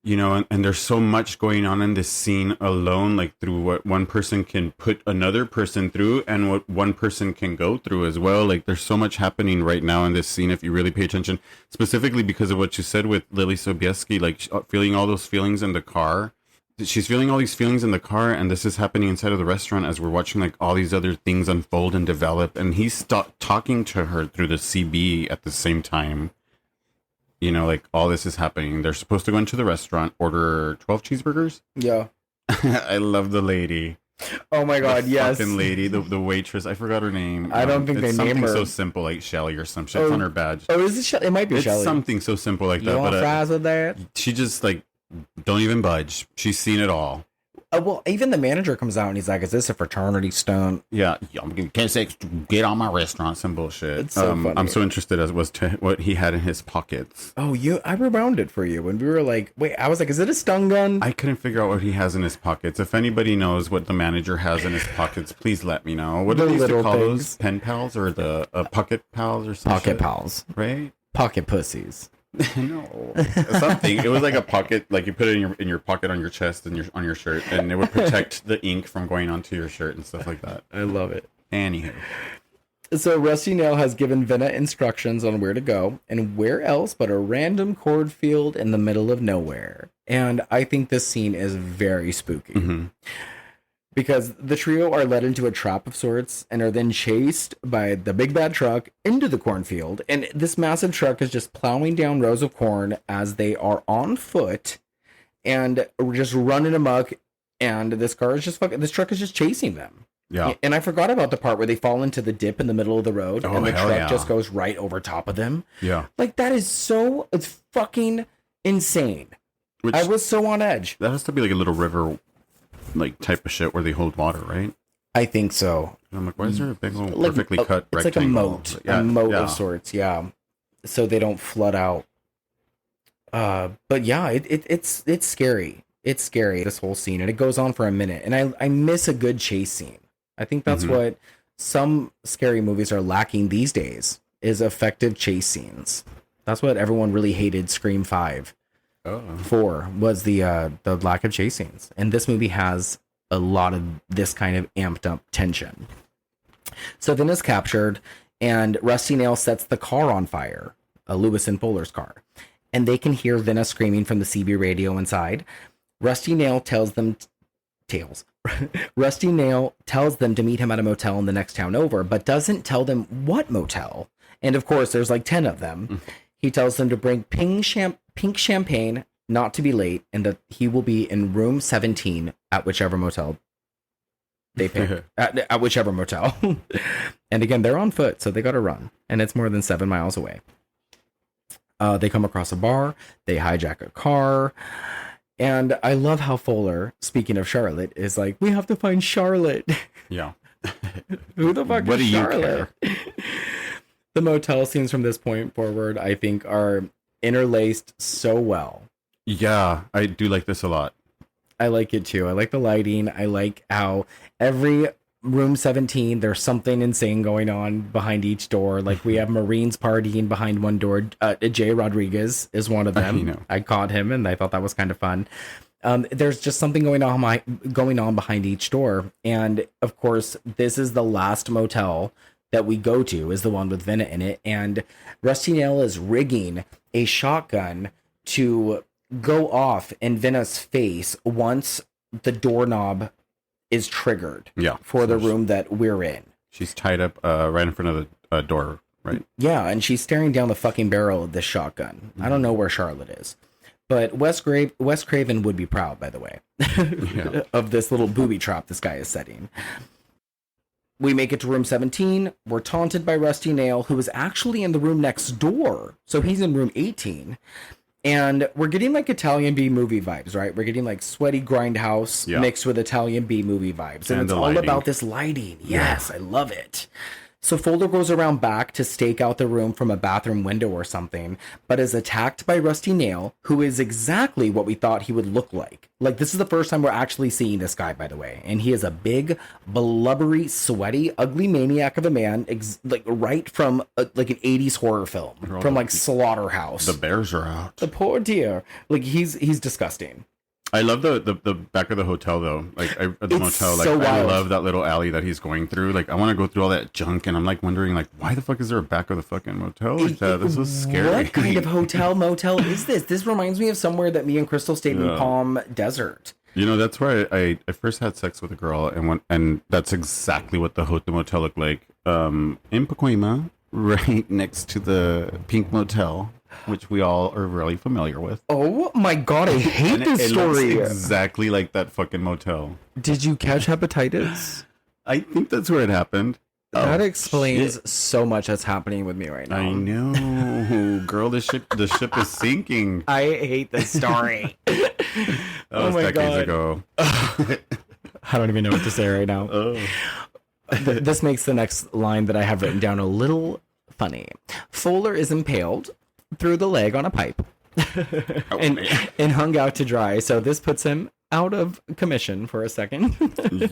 you know, and there's so much going on in this scene alone, like through what one person can put another person through and what one person can go through as well. Like there's so much happening right now in this scene if you really pay attention, specifically because of what you said with Leelee Sobieski, like feeling all those feelings in the car. She's feeling all these feelings in the car, and this is happening inside of the restaurant as we're watching like all these other things unfold and develop, and he's talking to her through the CB at the same time. You know, like all this is happening. They're supposed to go into the restaurant, order 12 cheeseburgers. Yeah. I love the lady. Oh my God, yes. Fucking lady, the waitress. I forgot her name. I don't think they name her. Something so simple like Shelly or some shit. It's on her badge. Oh, is it Shelly? It might be Shelly. It's something so simple like that. You want but fries with that? She just like, don't even budge. She's seen it all. Well, even the manager comes out and he's like, is this a fraternity stunt? Yeah, can't say get on my restaurant, some bullshit. It's so funny. I'm so interested as to what he had in his pockets. Oh, I rewound it for you when we were like, wait, I was like, is it a stun gun? I couldn't figure out what he has in his pockets. If anybody knows what the manager has in his pockets, please let me know. What do they used to call those? Pen pals or the pocket pals or something? Pocket pals. Right? Pocket pussies. No, something. It was like a pocket, like you put it in your pocket on your chest and on your shirt, and it would protect the ink from going onto your shirt and stuff like that. I love it. Anywho, so Rusty Nail has given Venna instructions on where to go, and where else but a random cornfield in the middle of nowhere. And I think this scene is very spooky. Mm-hmm. Because the trio are led into a trap of sorts and are then chased by the big bad truck into the cornfield. And this massive truck is just plowing down rows of corn as they are on foot and just running amok. And this truck is just chasing them. Yeah. And I forgot about the part where they fall into the dip in the middle of the road and the truck just goes right over top of them. Yeah. Like that is it's fucking insane. I was so on edge. That has to be like a little river like type of shit where they hold water, right? I think so. I'm like, why is there a big old perfectly cut it's rectangle? Like a moat of sorts, yeah. So they don't flood out. But yeah, it's scary. It's scary, this whole scene, and it goes on for a minute. And I miss a good chase scene. I think that's what some scary movies are lacking these days, is effective chase scenes. That's what everyone really hated Scream 5. For was the lack of chase scenes, and this movie has a lot of this kind of amped up tension. So then is captured, and Rusty Nail sets the car on fire, Lewis and Fuller's car, and they can hear Venna screaming from the CB radio inside. Rusty Nail tells them Rusty Nail tells them to meet him at a motel in the next town over, but doesn't tell them what motel. And of course, there's like 10 of them. He tells them to bring pink champagne, not to be late, and that he will be in room 17 at whichever motel they pick. at whichever motel. And again, they're on foot, so they got to run. And it's more than 7 miles away. They come across a bar. They hijack a car. And I love how Fuller, speaking of Charlotte, is like, we have to find Charlotte. Yeah. Who the fuck what is do Charlotte? You care? The motel scenes from this point forward, I think, are interlaced so well. Yeah, I do like this a lot. I like it too. I like the lighting. I like how every room 17, there's something insane going on behind each door. Like we have Marines partying behind one door. Jay Rodriguez is one of them. I caught him and I thought that was kind of fun. There's just something going on behind each door. And of course, this is the last motel that we go to, is the one with Venna in it. And Rusty Nail is rigging a shotgun to go off in Venna's face once the doorknob is triggered for the room that we're in. She's tied up right in front of the door, right? Yeah, and she's staring down the fucking barrel of this shotgun. I don't know where Charlotte is. But Wes Craven would be proud, by the way, of this little booby trap this guy is setting. We make it to room 17. We're taunted by Rusty Nail, who is actually in the room next door. So he's in room 18. And we're getting like Italian B movie vibes, right? We're getting like sweaty grindhouse mixed with Italian B movie vibes. And it's all about this lighting. Yes, I love it. So Folder goes around back to stake out the room from a bathroom window or something, but is attacked by Rusty Nail, who is exactly what we thought he would look like. Like, this is the first time we're actually seeing this guy, by the way. And he is a big, blubbery, sweaty, ugly maniac of a man, like right from like an 80s horror film, from like Slaughterhouse. The bears are out. The poor dear. Like, he's disgusting. I love the back of the hotel though, like the motel. Like so I love that little alley that he's going through. Like I want to go through all that junk, and I'm like wondering, like, why the fuck is there a back of the fucking motel like that? This was scary. What kind of hotel motel is this? This reminds me of somewhere that me and Crystal stayed in Palm Desert. You know, that's where I first had sex with a girl, and that's exactly what the motel looked like. In Pacoima, right next to the Pink Motel, which we all are really familiar with. Oh my god, I hate this story. Looks exactly like that fucking motel. Did you catch hepatitis? I think that's where it happened. That explains so much that's happening with me right now. I know. Girl, the ship is sinking. I hate this story. That was decades ago. I don't even know what to say right now. This makes the next line that I have written down a little funny. Fuller is impaled through the leg on a pipe and hung out to dry. So this puts him out of commission for a second.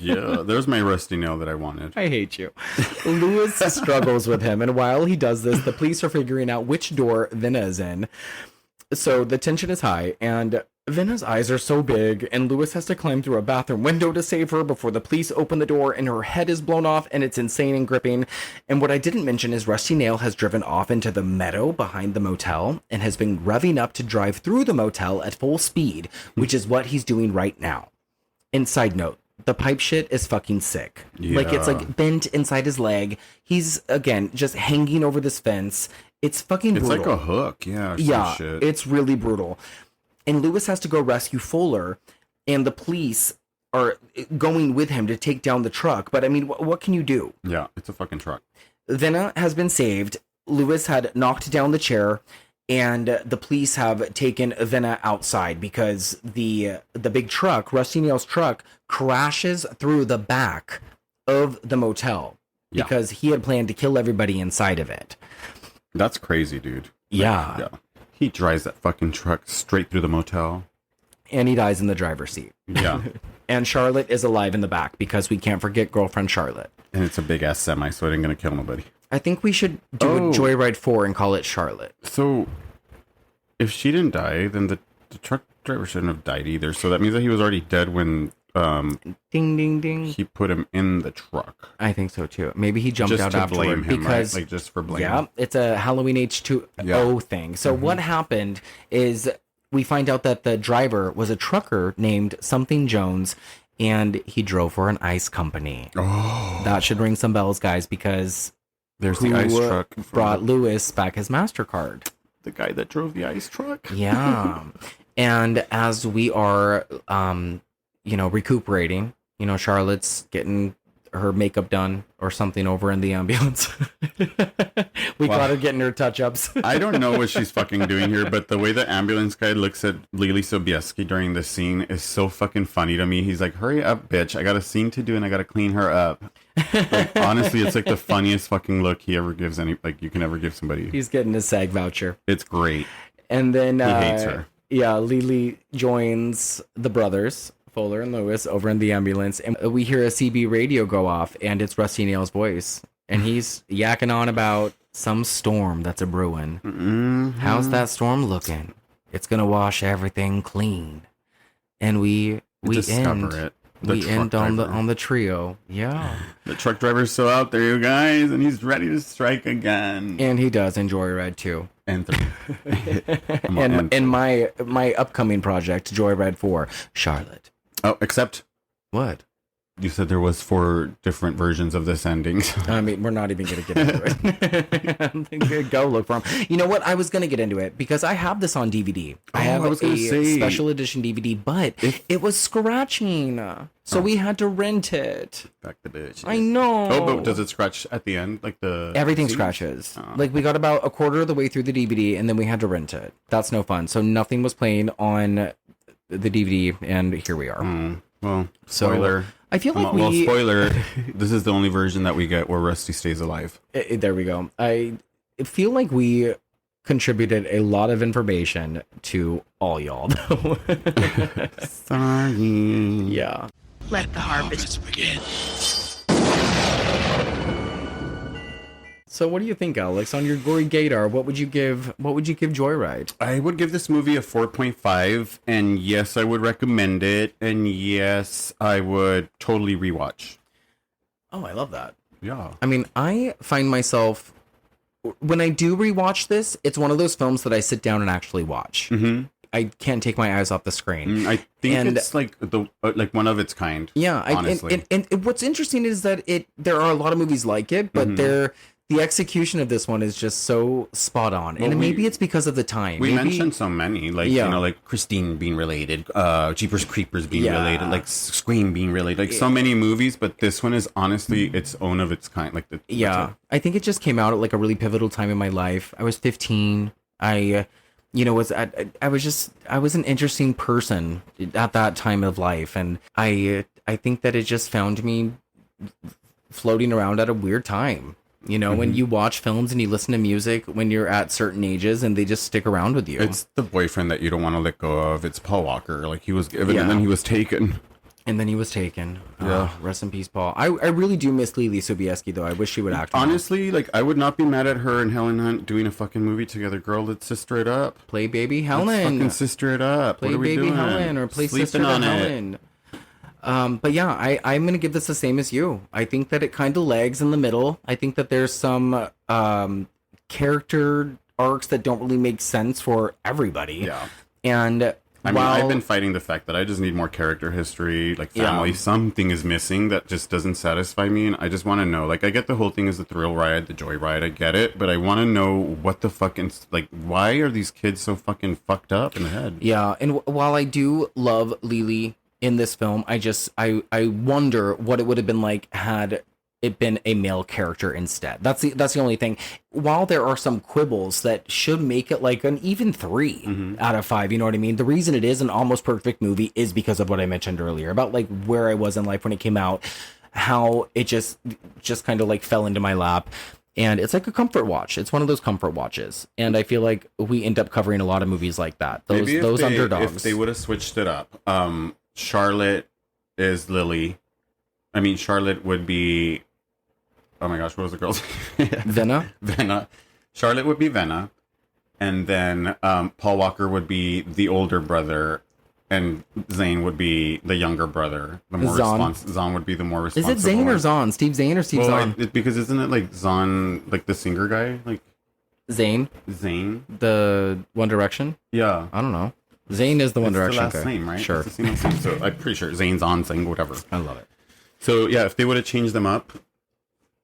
Yeah, there's my Rusty Nail that I wanted. I hate you. Lewis struggles with him, and while he does this, the police are figuring out which door Venna is in. So the tension is high, and Venna's eyes are so big, and Lewis has to climb through a bathroom window to save her before the police open the door, and her head is blown off, and it's insane and gripping. And what I didn't mention is Rusty Nail has driven off into the meadow behind the motel, and has been revving up to drive through the motel at full speed, which is what he's doing right now. And side note, the pipe shit is fucking sick. Yeah. Like, it's like bent inside his leg. He's, again, just hanging over this fence. It's fucking brutal. It's like a hook, yeah. Shit. It's really brutal. And Lewis has to go rescue Fuller, and the police are going with him to take down the truck. But I mean, what can you do? Yeah, it's a fucking truck. Venna has been saved. Lewis had knocked down the chair, and the police have taken Venna outside because the big truck, Rusty Nail's truck, crashes through the back of the motel because he had planned to kill everybody inside of it. That's crazy, dude. Yeah. He drives that fucking truck straight through the motel. And he dies in the driver's seat. Yeah. And Charlotte is alive in the back because we can't forget girlfriend Charlotte. And it's a big ass semi, so it ain't gonna kill nobody. I think we should do a Joyride 4 and call it Charlotte. So, if she didn't die, then the truck driver shouldn't have died either. So that means that he was already dead when ding ding ding he put him in the truck. I think so too. Maybe he jumped just out to afterward blame him, because right? Like just for blame. Yeah, it's a Halloween H2O thing. So what happened is we find out that the driver was a trucker named something Jones, and he drove for an ice company. Oh, that should ring some bells, guys, because there's the ice truck brought Lewis back his MasterCard. The guy that drove the ice truck. Yeah. And as we are recuperating, Charlotte's getting her makeup done or something over in the ambulance. we got her getting her touch-ups. I don't know what she's fucking doing here, but the way the ambulance guy looks at Leelee Sobieski during this scene is so fucking funny to me. He's like, hurry up, bitch. I got a scene to do and I got to clean her up. Like, honestly, it's like the funniest fucking look he ever gives you can ever give somebody. He's getting his SAG voucher. It's great. And then he hates her. Yeah, Leelee joins the brothers, Fuller and Lewis, over in the ambulance, and we hear a CB radio go off, and it's Rusty Nail's voice, and he's yakking on about some storm that's a brewing. Mm-hmm. How's that storm looking? It's gonna wash everything clean, and we end it. We end on the trio. Yeah, the truck driver's still out there, you guys, and he's ready to strike again. And he does enjoy Red too. And 3. And my upcoming project, Joyride 4, Charlotte. Oh, except what? You said there was 4 different versions of this ending. I mean, we're not even going to get into it. Go look for them. You know what? I was going to get into it because I have this on DVD. I have a special edition DVD, but it was scratching. So we had to rent it. Back the bitch. I know. Oh, but does it scratch at the end? Like everything scratches. Oh. Like we got about a quarter of the way through the DVD and then we had to rent it. That's no fun. So nothing was playing on the DVD and here we are. Well, spoiler. So, I feel like well, spoiler, this is the only version that we get where Rusty stays alive. There we go. I feel like we contributed a lot of information to all y'all. Sorry. Yeah. Let the harvest begin. So what do you think, Alex? On your Gory Gator, what would you give Joyride? I would give this movie a 4.5, and yes, I would recommend it, and yes, I would totally rewatch. Oh, I love that. Yeah. I mean, I find myself, when I do rewatch this, it's one of those films that I sit down and actually watch. Mm-hmm. I can't take my eyes off the screen. I think it's like one of its kind. Yeah, honestly. And what's interesting is that there are a lot of movies like it, but the execution of this one is just so spot on. Well, and maybe it's because of the time. We mentioned so many, like, you know, like Christine being related, Jeepers Creepers being related, like Scream being related, like so many movies, but this one is honestly its own of its kind. Like I think it just came out at like a really pivotal time in my life. I was 15. I was an interesting person at that time of life. And I think that it just found me floating around at a weird time. You know, when you watch films and you listen to music when you're at certain ages and they just stick around with you. It's the boyfriend that you don't want to let go of. It's Paul Walker. Like, he was given and then he was taken. Yeah. Rest in peace, Paul. I really do miss Leelee Sobieski, though. I wish she would act. Honestly, like, I would not be mad at her and Helen Hunt doing a fucking movie together. Girl, let's sister it up. Play baby Helen. Let's fucking sister it up. Play what are we baby doing? Helen or play Sleeping sister on Helen. But yeah, I'm going to give this the same as you. I think that it kind of lags in the middle. I think that there's some character arcs that don't really make sense for everybody. Yeah. And I mean, I've been fighting the fact that I just need more character history, like family. Yeah. Something is missing that just doesn't satisfy me. And I just want to know, like, I get the whole thing is the thrill ride, the joy ride. I get it. But I want to know what the fucking, like, why are these kids so fucking fucked up in the head? Yeah. And while I do love Leelee in this film, I wonder what it would have been like had it been a male character instead. That's the only thing. While there are some quibbles that should make it like an even 3 out of 5, you know what I mean? The reason it is an almost perfect movie is because of what I mentioned earlier about like where I was in life when it came out, how it just kind of like fell into my lap. And it's like a comfort watch. It's one of those comfort watches. And I feel like we end up covering a lot of movies like that. Those underdogs. If they would have switched it up, Charlotte is Lily. I mean, Charlotte would be... Oh my gosh, what was the girl's name? Venna. Charlotte would be Venna. And then Paul Walker would be the older brother. And Zane would be the younger brother. The more Zahn would be the more responsible. Is it Zane or Zahn? Steve Zane or Steve Zahn? Because isn't it like Zahn, like the singer guy? Like Zane? The One Direction? Yeah. I don't know. Zane is the One Direction guy. It's the last name, right? Sure. It's the same last name. So I'm pretty sure Zane's on saying whatever. I love it. So yeah, if they would have changed them up,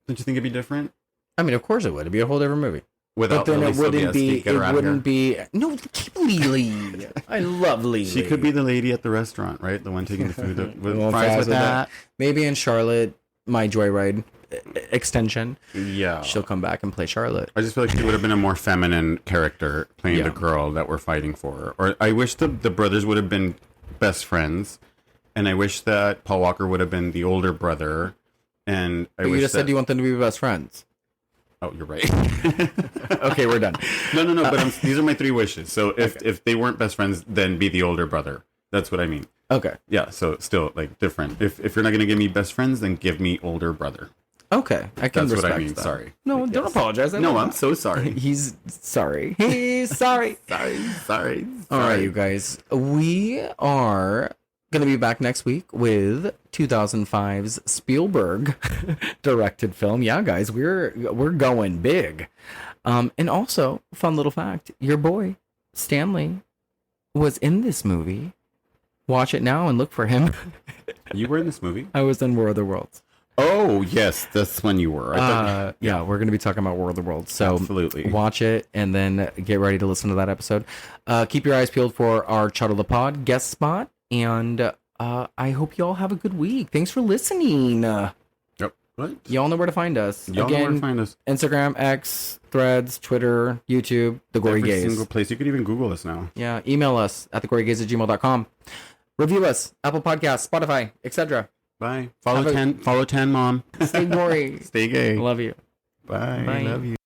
don't you think it'd be different? I mean, of course it would. It'd be a whole different movie. Without but then it wouldn't be. No, keep Leelee. I love Leelee. She could be the lady at the restaurant, right? The one taking the food with fries with that. Maybe in Charlotte, my Joyride extension. Yeah, she'll come back and play Charlotte. I just feel like she would have been a more feminine character playing the girl that we're fighting for. Or I wish the brothers would have been best friends, and I wish that Paul Walker would have been the older brother. And but you just said you want them to be best friends. Oh, you're right. Okay, we're done. No. But these are my 3 wishes. So if they weren't best friends, then be the older brother. That's what I mean. Okay. Yeah. So still like different. If you're not gonna give me best friends, then give me older brother. Okay, I can That's respect what I mean. that. Sorry. No, don't apologize. I'm so sorry. He's sorry. He's sorry. Sorry. All right, you guys. We are Gonna be back next week with 2005's Spielberg directed film. Yeah, guys, we're going big. And also, fun little fact, your boy Stanley was in this movie. Watch it now and look for him. You were in this movie? I was in War of the Worlds. Oh, yes, that's when you were. Yeah, we're going to be talking about War of the Worlds. So absolutely. Watch it and then get ready to listen to that episode. Keep your eyes peeled for our Chuddle the Pod guest spot. And I hope you all have a good week. Thanks for listening. What? Y'all know where to find us. Y'all know where to find us. Instagram, X, Threads, Twitter, YouTube, The Gory Gaze. Every single place. You could even Google us now. Yeah, email us at thegorygaze@gmail.com. Review us, Apple Podcasts, Spotify, etc. Bye. Follow Tan Mom. Stay gory. Stay gay. Love you. Bye. Bye. Love you.